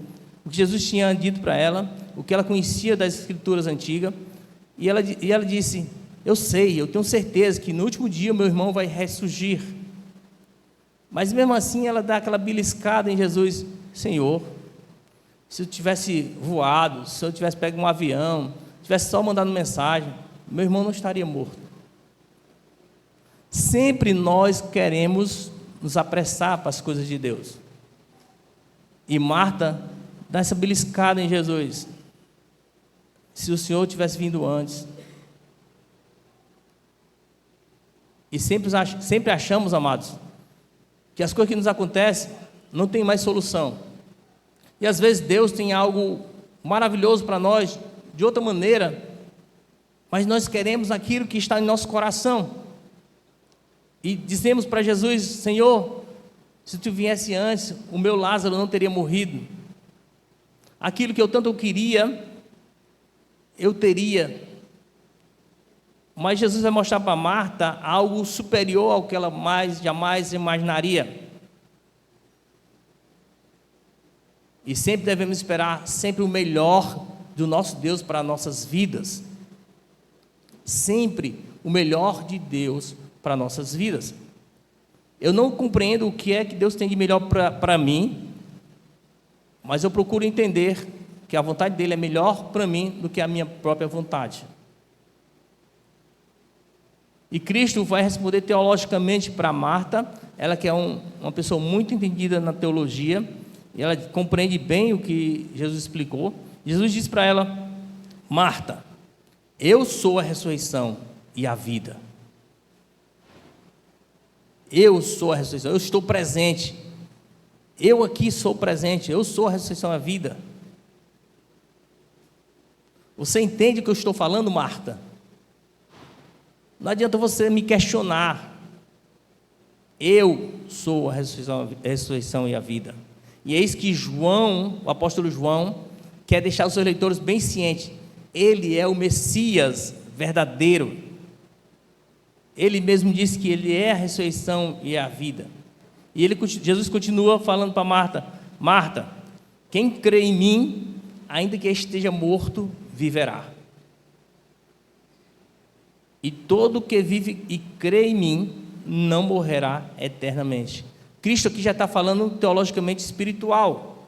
o que Jesus tinha dito para ela, o que ela conhecia das escrituras antigas, e ela disse: eu sei, eu tenho certeza que no último dia meu irmão vai ressurgir. Mas mesmo assim ela dá aquela beliscada em Jesus: Senhor, se eu tivesse voado, se eu tivesse pego um avião, tivesse só mandado mensagem, meu irmão não estaria morto. Sempre nós queremos nos apressar para as coisas de Deus. E Marta dá essa beliscada em Jesus: se o Senhor tivesse vindo antes. E sempre achamos, amados, que as coisas que nos acontecem não tem mais solução. E às vezes Deus tem algo maravilhoso para nós, de outra maneira, mas nós queremos aquilo que está em nosso coração. E dizemos para Jesus: Senhor, Se tu viesse antes, o meu Lázaro não teria morrido. Aquilo que eu tanto queria, eu teria. Mas Jesus vai mostrar para Marta algo superior ao que ela jamais imaginaria. E sempre devemos esperar sempre o melhor do nosso Deus para nossas vidas. Sempre o melhor de Deus para nossas vidas. Eu não compreendo o que é que Deus tem de melhor para mim, mas eu procuro entender que a vontade dele é melhor para mim do que a minha própria vontade. E Cristo vai responder teologicamente para Marta, ela que é uma pessoa muito entendida na teologia, e ela compreende bem o que Jesus explicou. Jesus diz para ela: Marta, eu sou a ressurreição e a vida. Eu sou a ressurreição, eu estou presente. Eu aqui sou presente, eu sou a ressurreição e a vida. Você entende o que eu estou falando, Marta? Não adianta você me questionar. Eu sou a ressurreição e a vida. E é isso que João, o apóstolo João, quer deixar os seus leitores bem cientes. Ele é o Messias verdadeiro. Ele mesmo disse que ele é a ressurreição e a vida. E Jesus continua falando para Marta: Marta, quem crê em mim, ainda que esteja morto, viverá. E todo que vive e crê em mim, não morrerá eternamente. Cristo aqui já está falando teologicamente espiritual.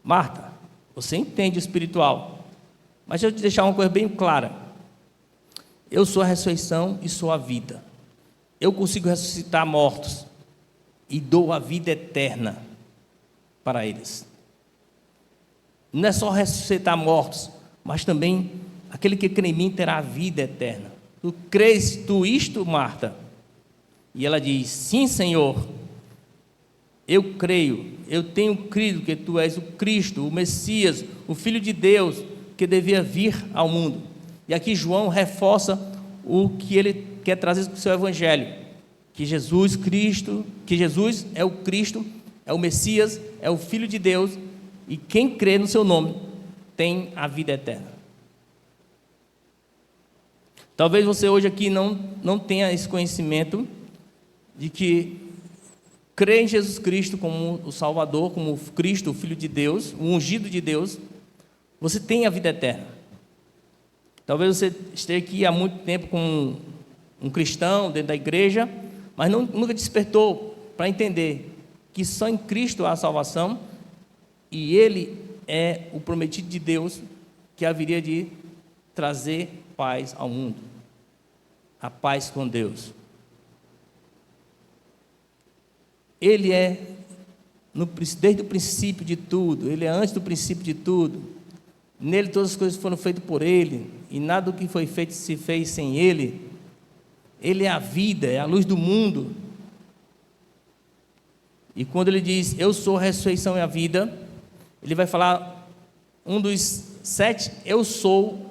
Marta, você entende o espiritual, mas deixa eu te deixar uma coisa bem clara. Eu sou a ressurreição e sou a vida. Eu consigo ressuscitar mortos e dou a vida eterna para eles. Não é só ressuscitar mortos, mas também aquele que crê em mim terá a vida eterna. Tu crês tu isto, Marta? E ela diz: sim, Senhor, eu creio, eu tenho crido que tu és o Cristo, o Messias, o Filho de Deus, que devia vir ao mundo. E aqui João reforça o que ele quer trazer para o seu evangelho, que Jesus é o Cristo, é o Messias, é o Filho de Deus, e quem crê no seu nome tem a vida eterna. Talvez você hoje aqui não tenha esse conhecimento de que crê em Jesus Cristo como o Salvador, como o Cristo, o Filho de Deus, o ungido de Deus, você tem a vida eterna. Talvez você esteja aqui há muito tempo com um cristão dentro da igreja, mas nunca despertou para entender que só em Cristo há salvação, e Ele é o prometido de Deus que haveria de trazer paz ao mundo, a paz com Deus. Ele é desde o princípio de tudo, Ele é antes do princípio de tudo. Nele todas as coisas foram feitas por Ele, e nada do que foi feito se fez sem Ele. Ele é a vida, é a luz do mundo. E quando Ele diz: eu sou a ressurreição e a vida, Ele vai falar um dos 7 eu sou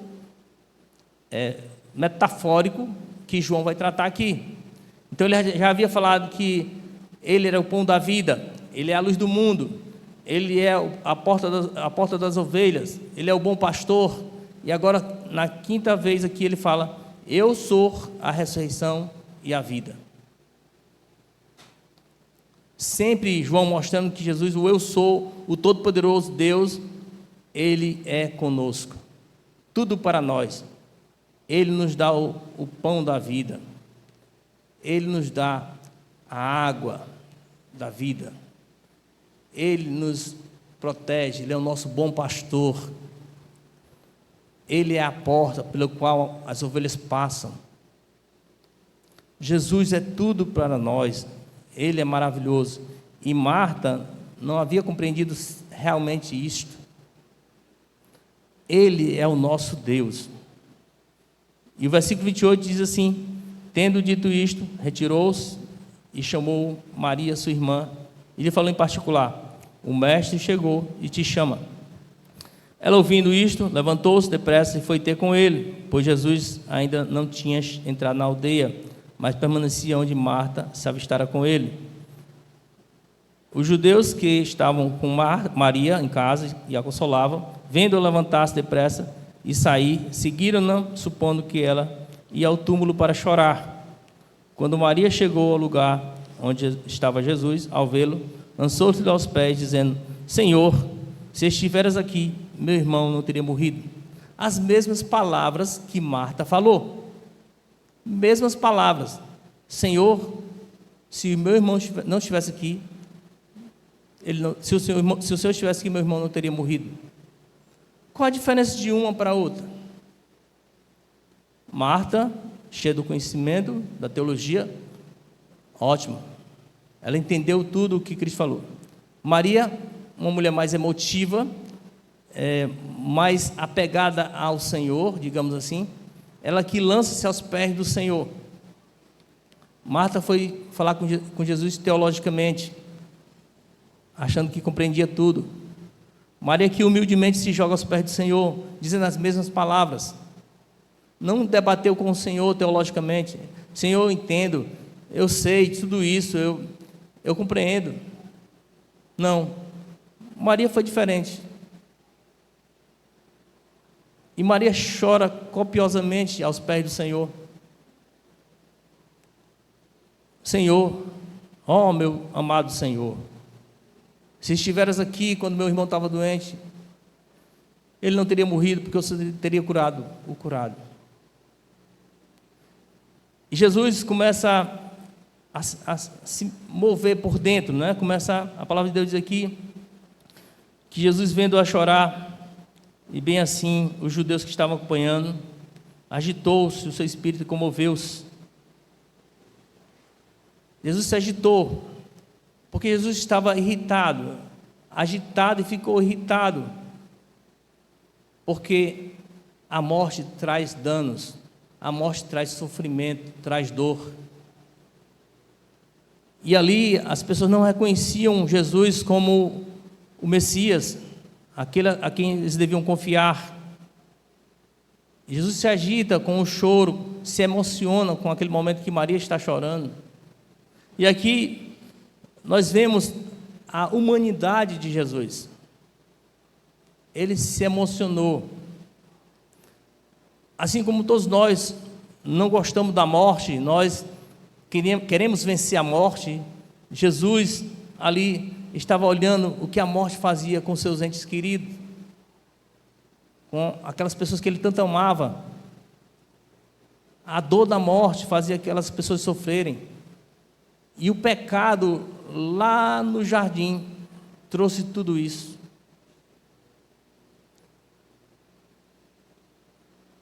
metafórico que João vai tratar aqui. Então ele já havia falado que Ele era o pão da vida, Ele é a luz do mundo, Ele é a porta das ovelhas, Ele é o bom pastor. E agora, na 5ª vez aqui, Ele fala: eu sou a ressurreição e a vida. Sempre João mostrando que Jesus, o eu sou, o todo-poderoso Deus, Ele é conosco. Tudo para nós. Ele nos dá o pão da vida. Ele nos dá a água da vida. Ele nos protege, Ele é o nosso bom pastor. Ele é a porta pela qual as ovelhas passam. Jesus é tudo para nós. Ele é maravilhoso. E Marta não havia compreendido realmente isto. Ele é o nosso Deus. E o versículo 28 diz assim: tendo dito isto, retirou-se e chamou Maria, sua irmã, e lhe falou em particular: o mestre chegou e te chama. Ela, ouvindo isto, levantou-se depressa e foi ter com ele, pois Jesus ainda não tinha entrado na aldeia, mas permanecia onde Marta se avistara com ele. Os judeus que estavam com Maria em casa e a consolavam, vendo-a levantar-se depressa e sair, seguiram-na, supondo que ela ia ao túmulo para chorar. Quando Maria chegou ao lugar onde estava Jesus, ao vê-lo, lançou-se aos pés, dizendo: Senhor, se estiveras aqui, meu irmão não teria morrido. As mesmas palavras que Marta falou. Mesmas palavras. Senhor, se meu irmão não estivesse aqui, se o Senhor estivesse aqui, meu irmão não teria morrido. Qual a diferença de uma para a outra? Marta, cheia do conhecimento, da teologia, ótimo. Ela entendeu tudo o que Cristo falou. Maria, uma mulher mais emotiva, mais apegada ao Senhor, digamos assim, ela que lança-se aos pés do Senhor. Marta foi falar com Jesus teologicamente, achando que compreendia tudo. Maria que humildemente se joga aos pés do Senhor, dizendo as mesmas palavras. Não debateu com o Senhor teologicamente. Senhor, eu entendo, eu sei tudo isso, eu compreendo. Não. Maria foi diferente. E Maria chora copiosamente aos pés do Senhor. Senhor, ó meu amado Senhor, se estiveras aqui quando meu irmão estava doente, ele não teria morrido, porque eu teria curado. E Jesus começa a se mover por dentro, né? A palavra de Deus diz aqui que Jesus, vendo-a chorar, e bem assim os judeus que estavam acompanhando, agitou-se o seu espírito e comoveu-se. Jesus se agitou, porque Jesus estava irritado, agitado, e ficou irritado, porque a morte traz danos, a morte traz sofrimento, traz dor. E ali as pessoas não reconheciam Jesus como o Messias, aquele a quem eles deviam confiar. Jesus se agita com o choro, se emociona com aquele momento que Maria está chorando. E aqui nós vemos a humanidade de Jesus. Ele se emocionou. Assim como todos nós não gostamos da morte, nós queremos vencer a morte, Jesus ali estava olhando o que a morte fazia com seus entes queridos, com aquelas pessoas que ele tanto amava. A dor da morte fazia aquelas pessoas sofrerem. E o pecado lá no jardim trouxe tudo isso.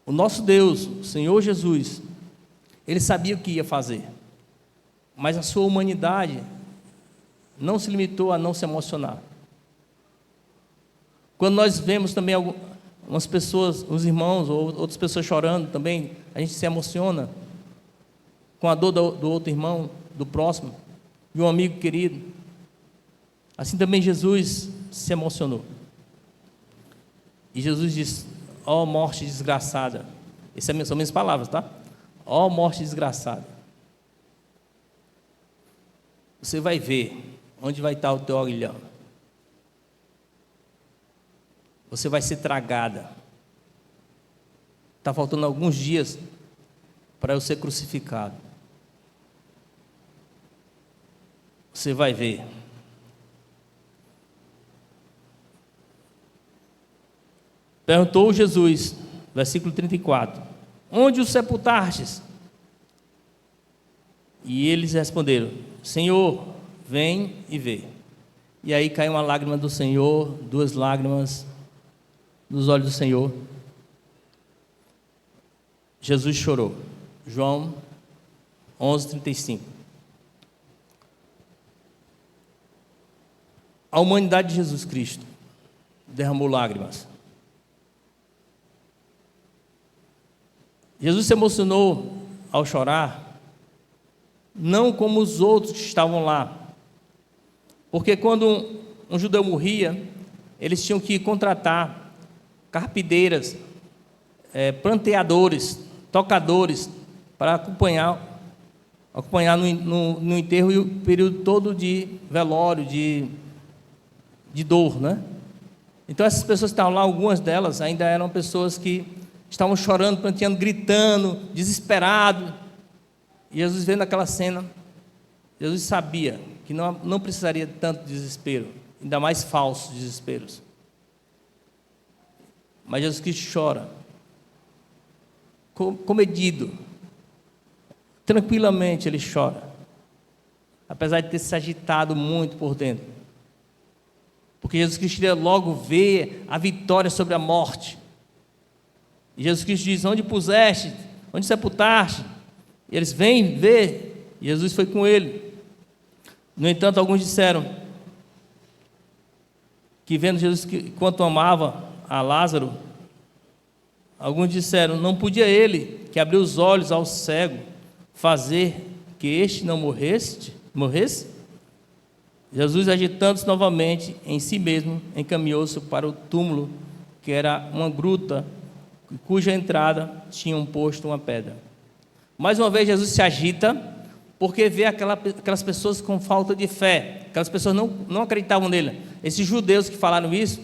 O nosso Deus, o Senhor Jesus, Ele sabia o que ia fazer, mas a sua humanidade não se limitou a não se emocionar. Quando nós vemos também algumas pessoas, os irmãos ou outras pessoas chorando também, a gente se emociona com a dor do outro irmão, do próximo, de um amigo querido. Assim também Jesus se emocionou. E Jesus disse: ó morte desgraçada. Essas são minhas palavras, tá? Ó morte desgraçada. Você vai ver onde vai estar o teu aguilhão. Você vai ser tragada. Está faltando alguns dias para eu ser crucificado. Você vai ver. Perguntou Jesus, versículo 34, onde o sepultastes? E eles responderam: Senhor, vem e vê. E aí caiu uma lágrima do Senhor, 2 lágrimas nos olhos do Senhor. Jesus chorou. João 11:35. A humanidade de Jesus Cristo derramou lágrimas. Jesus se emocionou ao chorar, não como os outros que estavam lá, porque quando um judeu morria, eles tinham que contratar carpideiras, planteadores, tocadores, para acompanhar acompanhar no enterro e o período todo de velório, de dor, né? Então essas pessoas que estavam lá, algumas delas ainda eram pessoas que estavam chorando, pranteando, gritando, desesperado. E Jesus vendo aquela cena, Jesus sabia que não precisaria de tanto desespero, ainda mais falsos desesperos. Mas Jesus Cristo chora, comedido, tranquilamente ele chora, apesar de ter se agitado muito por dentro. Porque Jesus Cristo queria logo ver a vitória sobre a morte. E Jesus Cristo diz: onde puseste? Onde sepultaste? E eles: vêm ver. E Jesus foi com ele. No entanto, alguns disseram que vendo Jesus quanto amava a Lázaro, alguns disseram: não podia ele, que abriu os olhos ao cego, fazer que este não morresse? Jesus, agitando-se novamente em si mesmo, encaminhou-se para o túmulo, que era uma gruta, cuja entrada tinha posto uma pedra. Mais uma vez Jesus se agita, porque vê aquelas pessoas com falta de fé, aquelas pessoas não acreditavam nele. Esses judeus que falaram isso: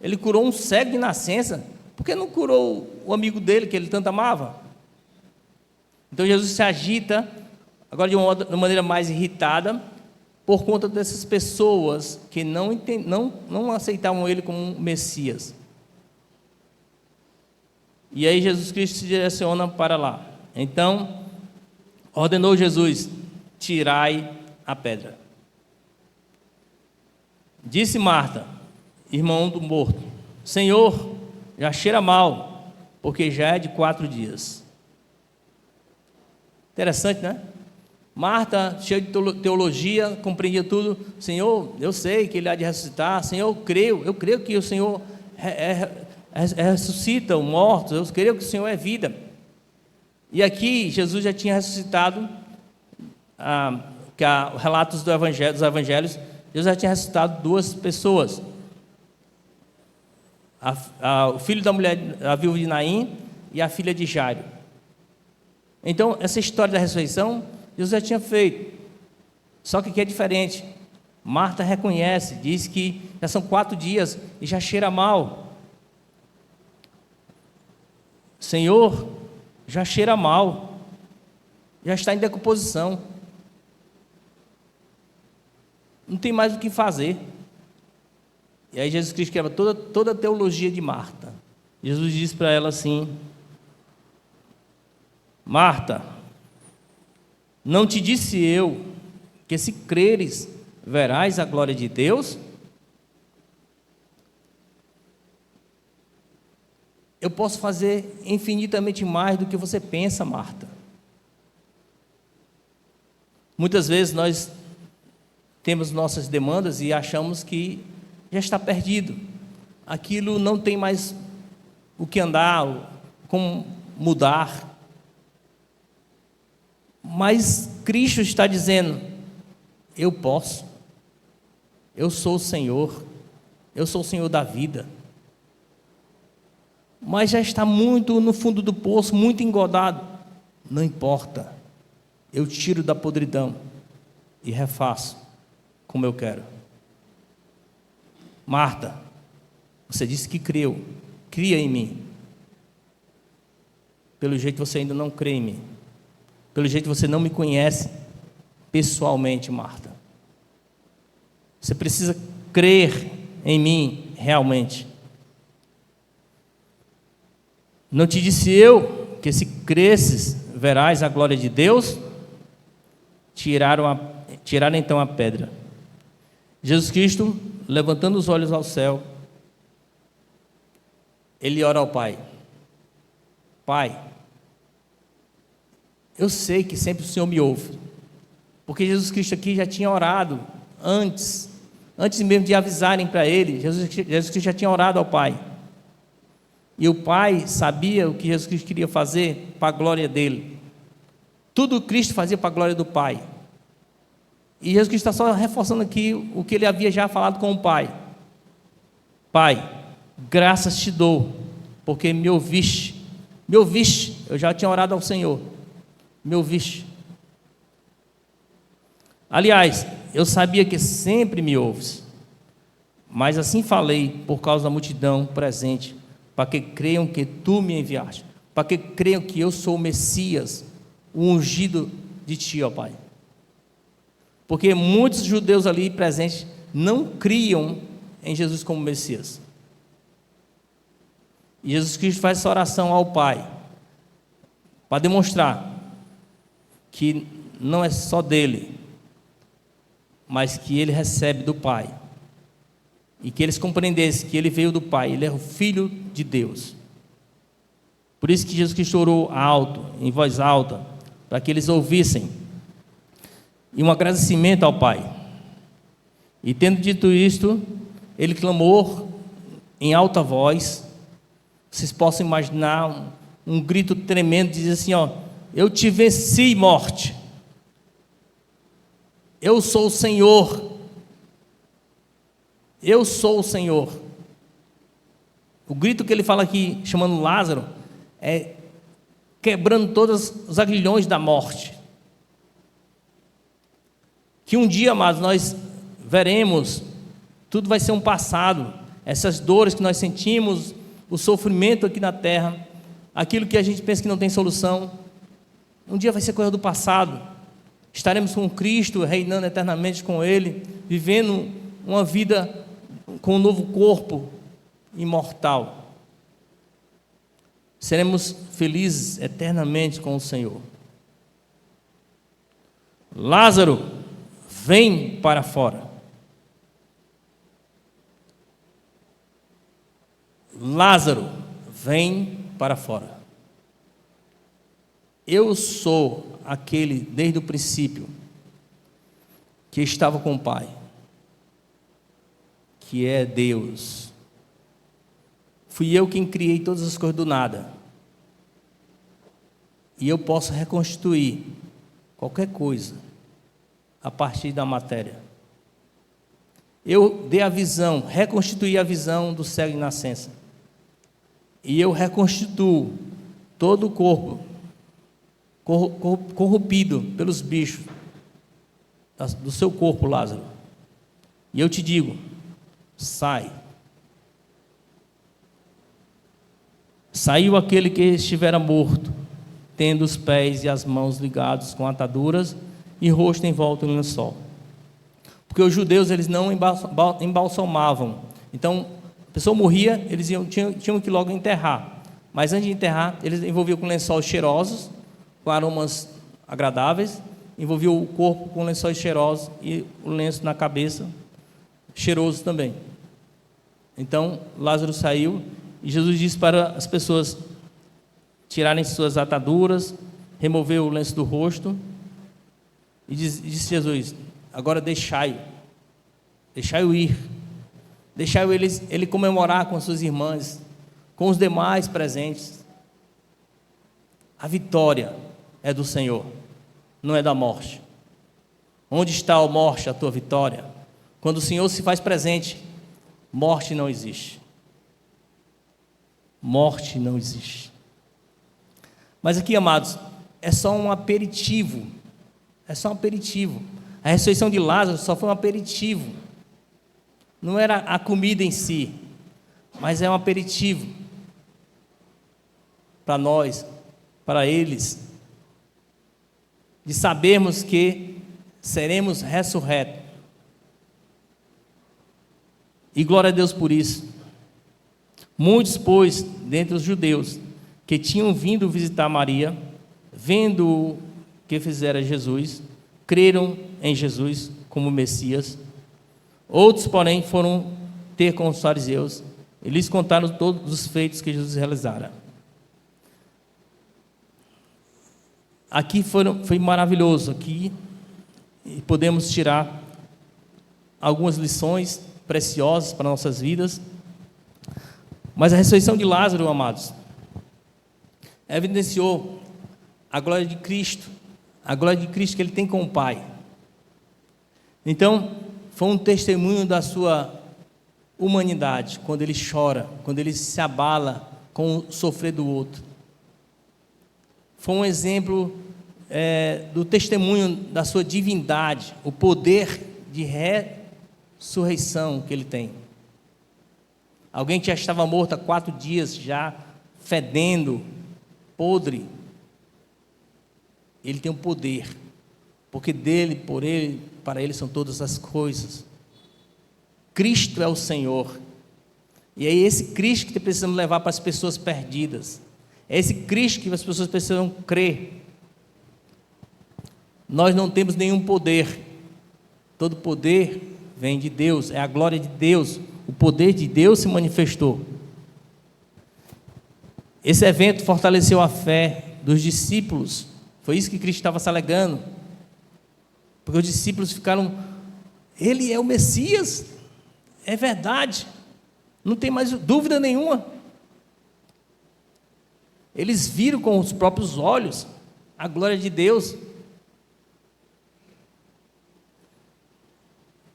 ele curou um cego de nascença, por que não curou o amigo dele, que ele tanto amava? Então Jesus se agita, agora de uma maneira mais irritada, por conta dessas pessoas que não aceitavam ele como um Messias. E aí Jesus Cristo se direciona para lá. Então, ordenou Jesus: tirai a pedra. Disse Marta, irmão do morto: Senhor, já cheira mal, porque já é de 4 dias. Interessante, né? Marta, cheia de teologia, compreendia tudo. Senhor, eu sei que ele há de ressuscitar. Senhor, eu creio que o Senhor ressuscita os mortos. Eu creio que o Senhor é vida. E aqui Jesus já tinha ressuscitado, relatos dos evangelhos, Jesus já tinha ressuscitado 2 pessoas. O filho da mulher, a viúva de Naim, e a filha de Jairo. Então, essa história da ressurreição, Jesus já tinha feito. Só que aqui é diferente. Marta reconhece, diz que já são 4 dias e já cheira mal. Senhor, já cheira mal, já está em decomposição, não tem mais o que fazer. E aí Jesus Cristo quebra toda a teologia de Marta. Jesus diz para ela assim: Marta, não te disse eu que se creres, verás a glória de Deus? Eu posso fazer infinitamente mais do que você pensa, Marta. Muitas vezes nós temos nossas demandas e achamos que já está perdido. Aquilo não tem mais o que andar, como mudar. Mas Cristo está dizendo: eu posso, eu sou o Senhor, eu sou o Senhor da vida. Mas já está muito no fundo do poço, muito engodado. Não importa, eu tiro da podridão e refaço como eu quero. Marta, você disse que creu, cria em mim. Pelo jeito você ainda não crê em mim. Pelo jeito você não me conhece pessoalmente, Marta. Você precisa crer em mim realmente. Não te disse eu que se cresces, verás a glória de Deus? Tiraram então a pedra. Jesus Cristo, levantando os olhos ao céu, ele ora ao Pai: Pai, eu sei que sempre o Senhor me ouve, porque Jesus Cristo aqui já tinha orado antes mesmo de avisarem para ele. Jesus Cristo já tinha orado ao Pai, e o Pai sabia o que Jesus Cristo queria fazer para a glória dele. Tudo Cristo fazia para a glória do Pai, e Jesus Cristo está só reforçando aqui o que ele havia já falado com o Pai: Pai, graças te dou, porque me ouviste, eu já tinha orado ao Senhor, me ouviste, Aliás, eu sabia que sempre me ouves, mas assim falei por causa da multidão presente, para que creiam que tu me enviaste, para que creiam que eu sou o Messias, o ungido de ti, ó Pai. Porque muitos judeus ali presentes não criam em Jesus como Messias. E Jesus Cristo faz essa oração ao Pai, para demonstrar que não é só dele, mas que ele recebe do Pai. E que eles compreendessem que ele veio do Pai, ele é o Filho de Deus. Por isso que Jesus Cristo orou alto, em voz alta, para que eles ouvissem. E um agradecimento ao Pai. E tendo dito isto, ele clamou em alta voz. Vocês possam imaginar um grito tremendo, diz assim, ó: eu te venci, morte. Eu sou o Senhor. Eu sou o Senhor. O grito que ele fala aqui, chamando Lázaro, é quebrando todos os aguilhões da morte. Que um dia, amados, nós veremos, tudo vai ser um passado. Essas dores que nós sentimos, o sofrimento aqui na terra, aquilo que a gente pensa que não tem solução, um dia vai ser coisa do passado. Estaremos com Cristo, reinando eternamente com Ele, vivendo uma vida com um novo corpo imortal. Seremos felizes eternamente com o Senhor. Lázaro, vem para fora. Lázaro, vem para fora. Eu sou aquele, desde o princípio, que estava com o Pai, que é Deus. Fui eu quem criei todas as coisas do nada. E eu posso reconstruir qualquer coisa a partir da matéria. Eu dei a visão, reconstituí a visão do cego de nascença. E eu reconstituo todo o corpo corrompido pelos bichos do seu corpo, Lázaro. E eu te digo, sai. Saiu aquele que estivera morto, tendo os pés e as mãos ligados com ataduras e rosto envolto no lençol. Porque os judeus, eles não embalsamavam. Então, a pessoa morria, eles tinham que logo enterrar. Mas antes de enterrar, eles envolviam com lençóis cheirosos, com aromas agradáveis, envolviam o corpo com lençóis cheirosos e o lenço na cabeça, cheiroso também. Então, Lázaro saiu e Jesus disse para as pessoas tirarem suas ataduras, remover o lenço do rosto, e disse Jesus: agora deixai-o ir, deixai-o ele comemorar com as suas irmãs, com os demais presentes. A vitória é do Senhor, não é da morte. Onde está, ó morte, a tua vitória? Quando o Senhor se faz presente, morte não existe. Morte não existe. Mas aqui, amados, é só um aperitivo. É só um aperitivo. A ressurreição de Lázaro só foi um aperitivo. Não era a comida em si, mas é um aperitivo para nós, para eles, de sabermos que seremos ressurretos. E glória a Deus por isso. Muitos, pois, dentre os judeus que tinham vindo visitar Maria, vendo o que fizera Jesus, creram em Jesus como Messias. Outros, porém, foram ter com os fariseus e lhes contaram todos os feitos que Jesus realizara. Aqui foi maravilhoso, aqui podemos tirar algumas lições preciosas para nossas vidas. Mas a ressurreição de Lázaro, amados, evidenciou a glória de Cristo, a glória de Cristo que ele tem com o Pai. Então, foi um testemunho da sua humanidade, quando ele chora, quando ele se abala com o sofrer do outro. Foi um exemplo do testemunho da sua divindade, o poder de ressurreição que ele tem. Alguém que já estava morto há 4 dias, já fedendo, podre, ele tem um poder, porque dele, por ele, para ele são todas as coisas. Cristo é o Senhor, e é esse Cristo que precisamos levar para as pessoas perdidas, é esse Cristo que as pessoas precisam crer. Nós não temos nenhum poder, todo poder vem de Deus, é a glória de Deus, o poder de Deus se manifestou. Esse evento fortaleceu a fé dos discípulos, foi isso que Cristo estava se alegando, porque os discípulos ficaram, ele é o Messias, é verdade, não tem mais dúvida nenhuma. Eles viram com os próprios olhos a glória de Deus.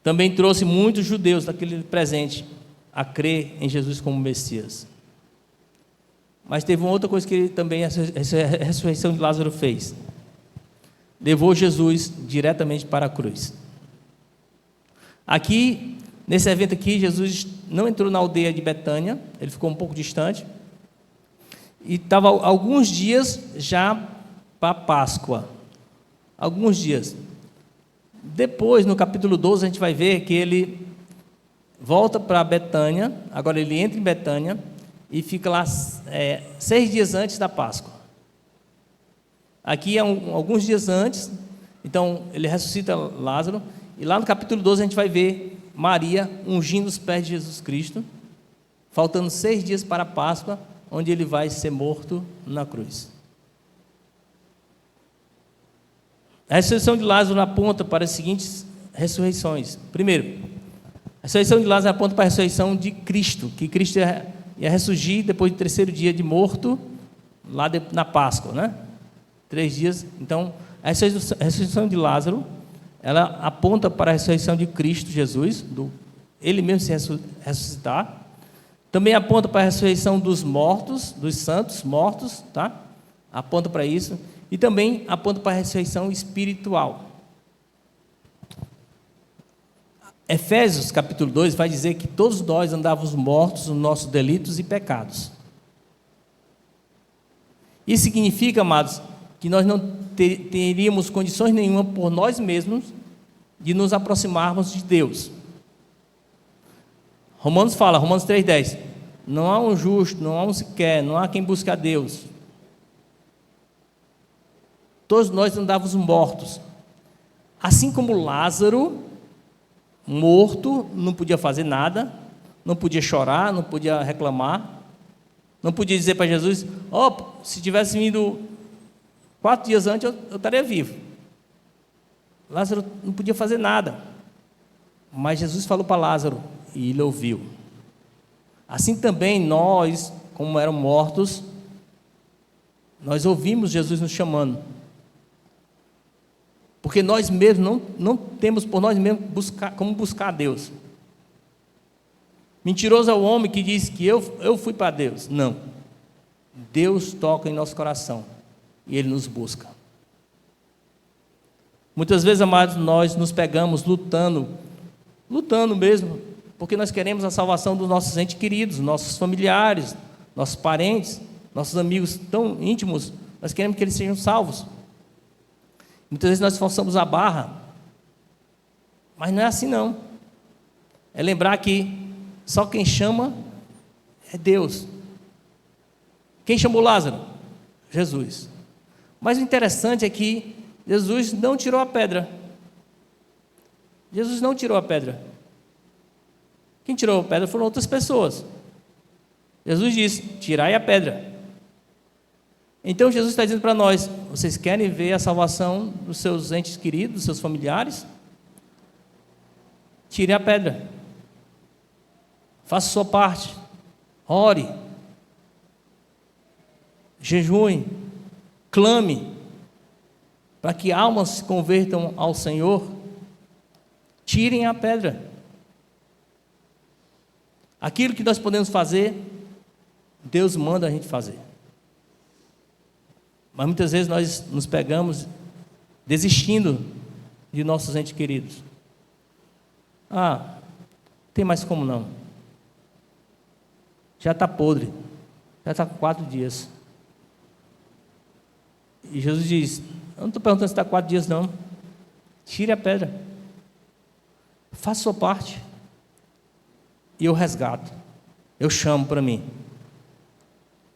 Também trouxe muitos judeus daquele presente a crer em Jesus como Messias. Mas teve uma outra coisa que também a ressurreição de Lázaro fez. Levou Jesus diretamente para a cruz. Aqui, nesse evento aqui, Jesus não entrou na aldeia de Betânia, ele ficou um pouco distante, e estava alguns dias já para a Páscoa. Alguns dias. Depois, no capítulo 12, a gente vai ver que ele volta para Betânia, agora ele entra em Betânia, e fica lá 6 dias antes da Páscoa. Aqui é alguns dias antes, então ele ressuscita Lázaro, e lá no capítulo 12 a gente vai ver Maria ungindo os pés de Jesus Cristo, faltando 6 dias para a Páscoa, onde ele vai ser morto na cruz. A ressurreição de Lázaro aponta para as seguintes ressurreições. Primeiro, a ressurreição de Lázaro aponta para a ressurreição de Cristo, que Cristo ia ressurgir depois do 3º dia de morto, lá na Páscoa, né? 3 dias. Então, a ressurreição de Lázaro, ela aponta para a ressurreição de Cristo Jesus, ele mesmo se ressuscitar. Também aponta para a ressurreição dos mortos, dos santos mortos, tá? Aponta para isso. E também aponta para a ressurreição espiritual. Efésios capítulo 2 vai dizer que todos nós andávamos mortos nos nossos delitos e pecados. Isso significa, amados, que nós não teríamos condições nenhuma por nós mesmos de nos aproximarmos de Deus. Romanos 3,10, não há um justo, não há um sequer, não há quem busque a Deus. Todos nós andávamos mortos. Assim como Lázaro, morto, não podia fazer nada, não podia chorar, não podia reclamar, não podia dizer para Jesus, se tivesse vindo 4 dias antes, eu estaria vivo. Lázaro não podia fazer nada. Mas Jesus falou para Lázaro, e ele ouviu. Assim também nós, como éramos mortos, nós ouvimos Jesus nos chamando. Porque nós mesmos não temos por nós mesmos como buscar a Deus. Mentiroso é o homem que diz que eu fui para Deus. Não. Deus toca em nosso coração e Ele nos busca. Muitas vezes, amados, nós nos pegamos lutando mesmo, porque nós queremos a salvação dos nossos entes queridos, nossos familiares, nossos parentes, nossos amigos tão íntimos, nós queremos que eles sejam salvos. Muitas vezes nós forçamos a barra, mas não é assim não. É lembrar que só quem chama é Deus. Quem chamou Lázaro? Jesus. Mas o interessante é que Jesus não tirou a pedra. Jesus não tirou a pedra. Quem tirou a pedra foram outras pessoas. Jesus disse, tirai a pedra. Então Jesus está dizendo para nós, vocês querem ver a salvação dos seus entes queridos, dos seus familiares? Tire a pedra. Faça a sua parte. Ore. Jejue. Clame. Para que almas se convertam ao Senhor. Tirem a pedra. Aquilo que nós podemos fazer, Deus manda a gente fazer. Mas muitas vezes nós nos pegamos desistindo de nossos entes queridos. Tem mais como não. Já está podre, já está com 4 dias. E Jesus diz: eu não estou perguntando se está 4 dias não. Tire a pedra, faça a sua parte, e eu resgato, eu chamo para mim.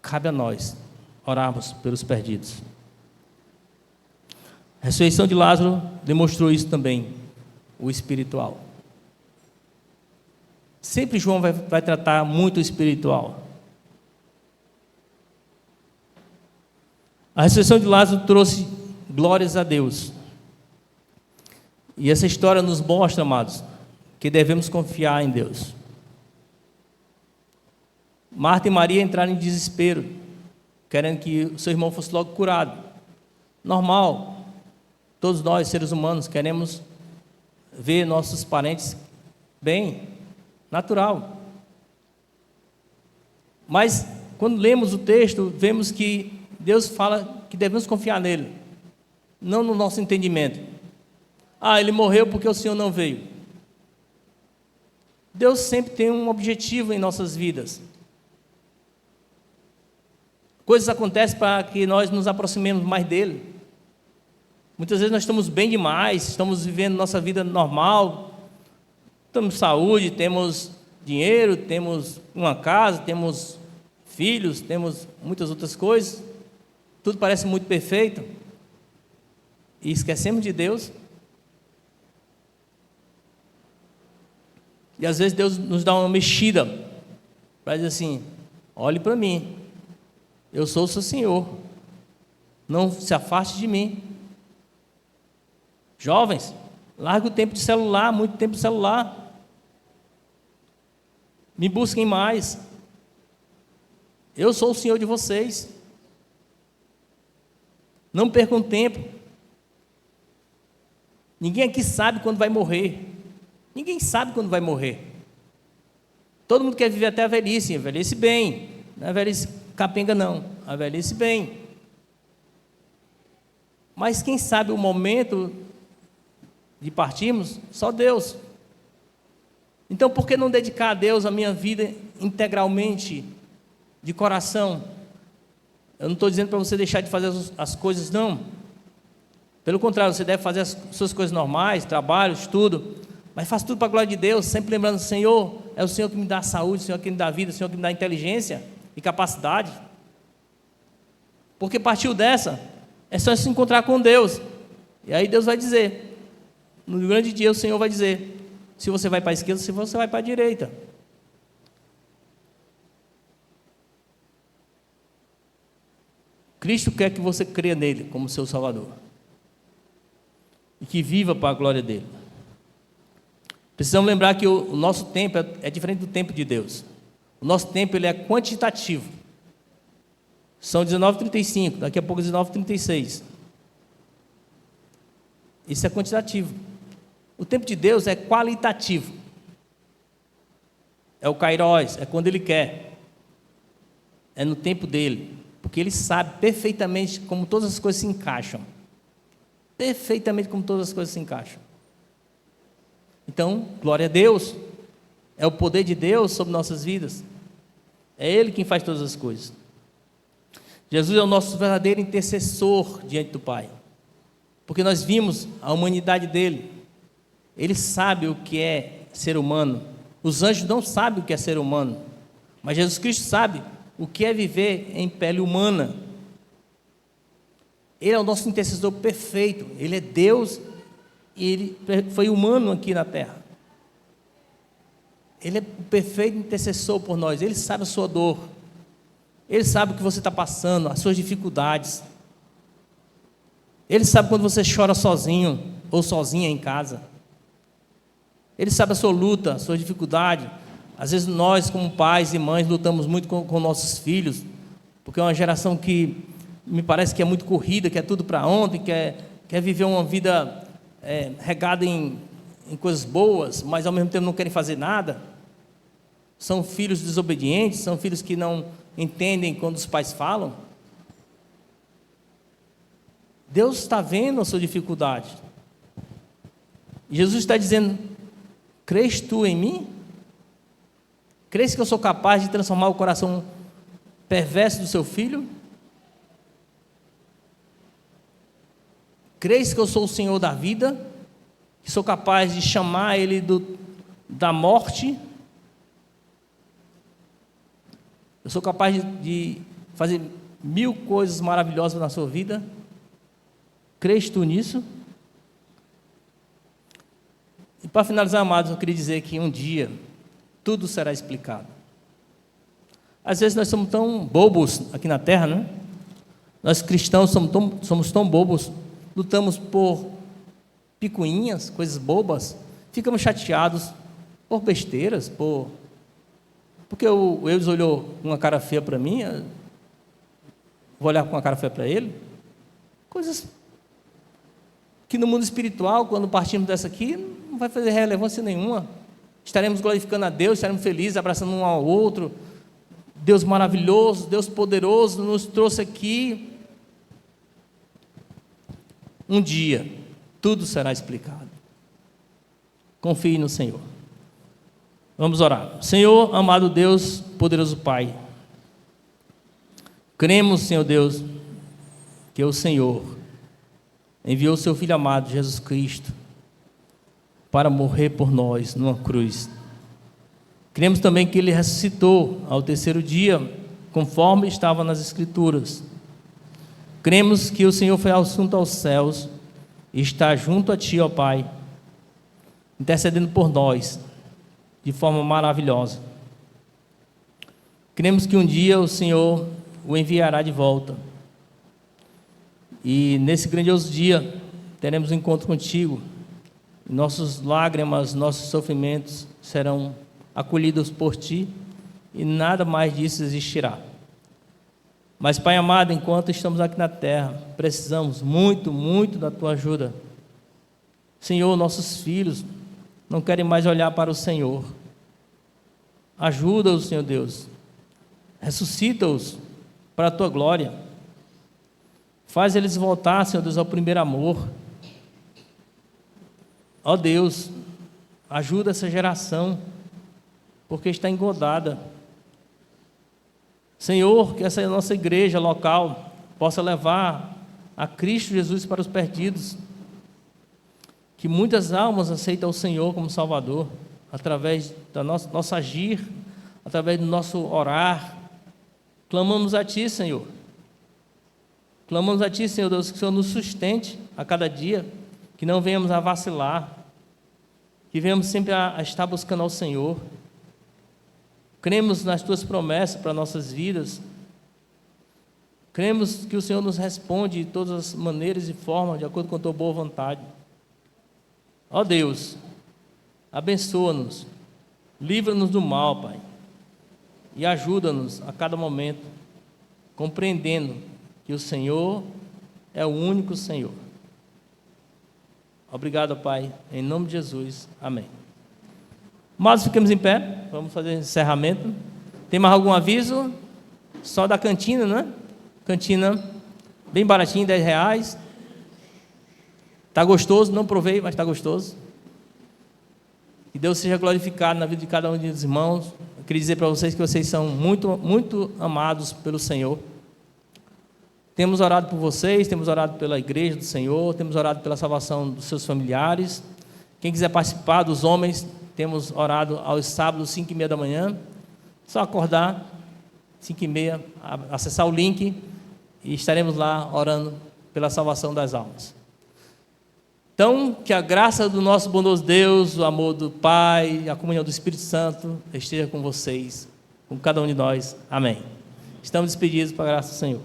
Cabe a nós orarmos pelos perdidos. A ressurreição de Lázaro demonstrou isso também, o espiritual. Sempre João vai tratar muito o espiritual. A ressurreição de Lázaro trouxe glórias a Deus. E essa história nos mostra, amados, que devemos confiar em Deus. Marta e Maria entraram em desespero, querendo que o seu irmão fosse logo curado. Normal, todos nós, seres humanos, queremos ver nossos parentes bem, natural. Mas, quando lemos o texto, vemos que Deus fala que devemos confiar nele, não no nosso entendimento. Ele morreu porque o Senhor não veio. Deus sempre tem um objetivo em nossas vidas. Coisas acontecem para que nós nos aproximemos mais dele. Muitas vezes nós estamos bem demais, estamos vivendo nossa vida normal, temos saúde, temos dinheiro, temos uma casa, temos filhos, temos muitas outras coisas, tudo parece muito perfeito, e esquecemos de Deus. E às vezes Deus nos dá uma mexida, para dizer assim: olhe para mim, eu sou o seu Senhor, não se afaste de mim. Jovens, largue o tempo de celular, muito tempo de celular. Me busquem mais. Eu sou o Senhor de vocês. Não percam tempo. Ninguém aqui sabe quando vai morrer. Ninguém sabe quando vai morrer. Todo mundo quer viver até a velhice bem. Não é a velhice capenga não, a velhice bem. Mas quem sabe o momento de partirmos? Só Deus. Então, por que não dedicar a Deus a minha vida integralmente, de coração? Eu não estou dizendo para você deixar de fazer as coisas, não. Pelo contrário, você deve fazer as suas coisas normais, trabalho, estudo, mas faça tudo para a glória de Deus, sempre lembrando: Senhor, é o Senhor que me dá a saúde, o Senhor que me dá a vida, o Senhor que me dá a inteligência e capacidade. Porque partiu dessa, é só se encontrar com Deus. E aí Deus vai dizer, no grande dia o Senhor vai dizer, se você vai para a esquerda, se você vai para a direita. Cristo quer que você creia nele como seu Salvador. E que viva para a glória dele. Precisamos lembrar que o nosso tempo é diferente do tempo de Deus. O nosso tempo ele é quantitativo. São 19h35, daqui a pouco 19h36. Isso é quantitativo. O tempo de Deus é qualitativo. É o Kairos, é quando Ele quer. É no tempo dEle. Porque Ele sabe perfeitamente como todas as coisas se encaixam. Perfeitamente como todas as coisas se encaixam. Então, glória a Deus. É o poder de Deus sobre nossas vidas. É Ele quem faz todas as coisas. Jesus é o nosso verdadeiro intercessor diante do Pai. Porque nós vimos a humanidade dEle. Ele sabe o que é ser humano. Os anjos não sabem o que é ser humano. Mas Jesus Cristo sabe o que é viver em pele humana. Ele é o nosso intercessor perfeito. Ele é Deus e Ele foi humano aqui na terra. Ele é o perfeito intercessor por nós. Ele sabe a sua dor. Ele sabe o que você está passando, as suas dificuldades. Ele sabe quando você chora sozinho ou sozinha em casa. Ele sabe a sua luta, a sua dificuldade. Às vezes nós, como pais e mães, lutamos muito com nossos filhos, porque é uma geração que me parece que é muito corrida, quer tudo para ontem, quer viver uma vida regada em coisas boas, mas ao mesmo tempo não querem fazer nada. São filhos desobedientes, são filhos que não entendem quando os pais falam. Deus está vendo a sua dificuldade. Jesus está dizendo: crês tu em mim? Crês que eu sou capaz de transformar o coração perverso do seu filho? Crês que eu sou o Senhor da vida? Que sou capaz de chamar ele da morte? Eu sou capaz de fazer 1000 coisas maravilhosas na sua vida? Crês tu nisso? E para finalizar, amados, eu queria dizer que um dia tudo será explicado. Às vezes nós somos tão bobos aqui na terra, né? Nós cristãos somos tão bobos, lutamos por picuinhas, coisas bobas, ficamos chateados por besteiras, porque o Eudes olhou com uma cara feia para mim, eu vou olhar com uma cara feia para ele. Coisas que no mundo espiritual, quando partimos dessa aqui, não vai fazer relevância nenhuma. Estaremos glorificando a Deus, estaremos felizes, abraçando um ao outro. Deus maravilhoso, Deus poderoso nos trouxe aqui. Um dia, tudo será explicado. Confie no Senhor. Vamos orar. Senhor, amado Deus, poderoso Pai, cremos, Senhor Deus, que o Senhor enviou o seu Filho amado, Jesus Cristo, para morrer por nós numa cruz. Cremos também que Ele ressuscitou ao terceiro dia, conforme estava nas Escrituras. Cremos que o Senhor foi assunto aos céus e está junto a Ti, ó Pai, intercedendo por nós de forma maravilhosa. Cremos que um dia o Senhor o enviará de volta. E nesse grandioso dia teremos um encontro contigo. Nossas lágrimas, nossos sofrimentos serão acolhidos por Ti e nada mais disso existirá. Mas, Pai amado, enquanto estamos aqui na terra, precisamos muito, muito da Tua ajuda. Senhor, nossos filhos não querem mais olhar para o Senhor. Ajuda-os, Senhor Deus. Ressuscita-os para a Tua glória. Faz eles voltar, Senhor Deus, ao primeiro amor. Ó Deus, ajuda essa geração, porque está engodada. Senhor, que essa nossa igreja local possa levar a Cristo Jesus para os perdidos. Que muitas almas aceitem o Senhor como Salvador, através do nosso agir, através do nosso orar. Clamamos a Ti, Senhor. Clamamos a Ti, Senhor Deus, que o Senhor nos sustente a cada dia, que não venhamos a vacilar, que venhamos sempre a estar buscando ao Senhor. Cremos nas Tuas promessas para nossas vidas. Cremos que o Senhor nos responde de todas as maneiras e formas, de acordo com a Tua boa vontade. Ó Deus, abençoa-nos, livra-nos do mal, Pai, e ajuda-nos a cada momento, compreendendo que o Senhor é o único Senhor. Obrigado, Pai, em nome de Jesus, amém. Mas ficamos em pé, vamos fazer encerramento. Tem mais algum aviso? Só da cantina, né? Cantina bem baratinho, R$10. Está gostoso, não provei, mas está gostoso. Que Deus seja glorificado na vida de cada um dos irmãos. Eu queria dizer para vocês que vocês são muito, muito amados pelo Senhor. Temos orado por vocês, temos orado pela igreja do Senhor, temos orado pela salvação dos seus familiares. Quem quiser participar, dos homens, temos orado aos sábados, 5h30 da manhã. Só acordar, 5h30, acessar o link e estaremos lá orando pela salvação das almas. Então, que a graça do nosso bondoso Deus, o amor do Pai, a comunhão do Espírito Santo esteja com vocês, com cada um de nós. Amém. Estamos despedidos para a graça do Senhor.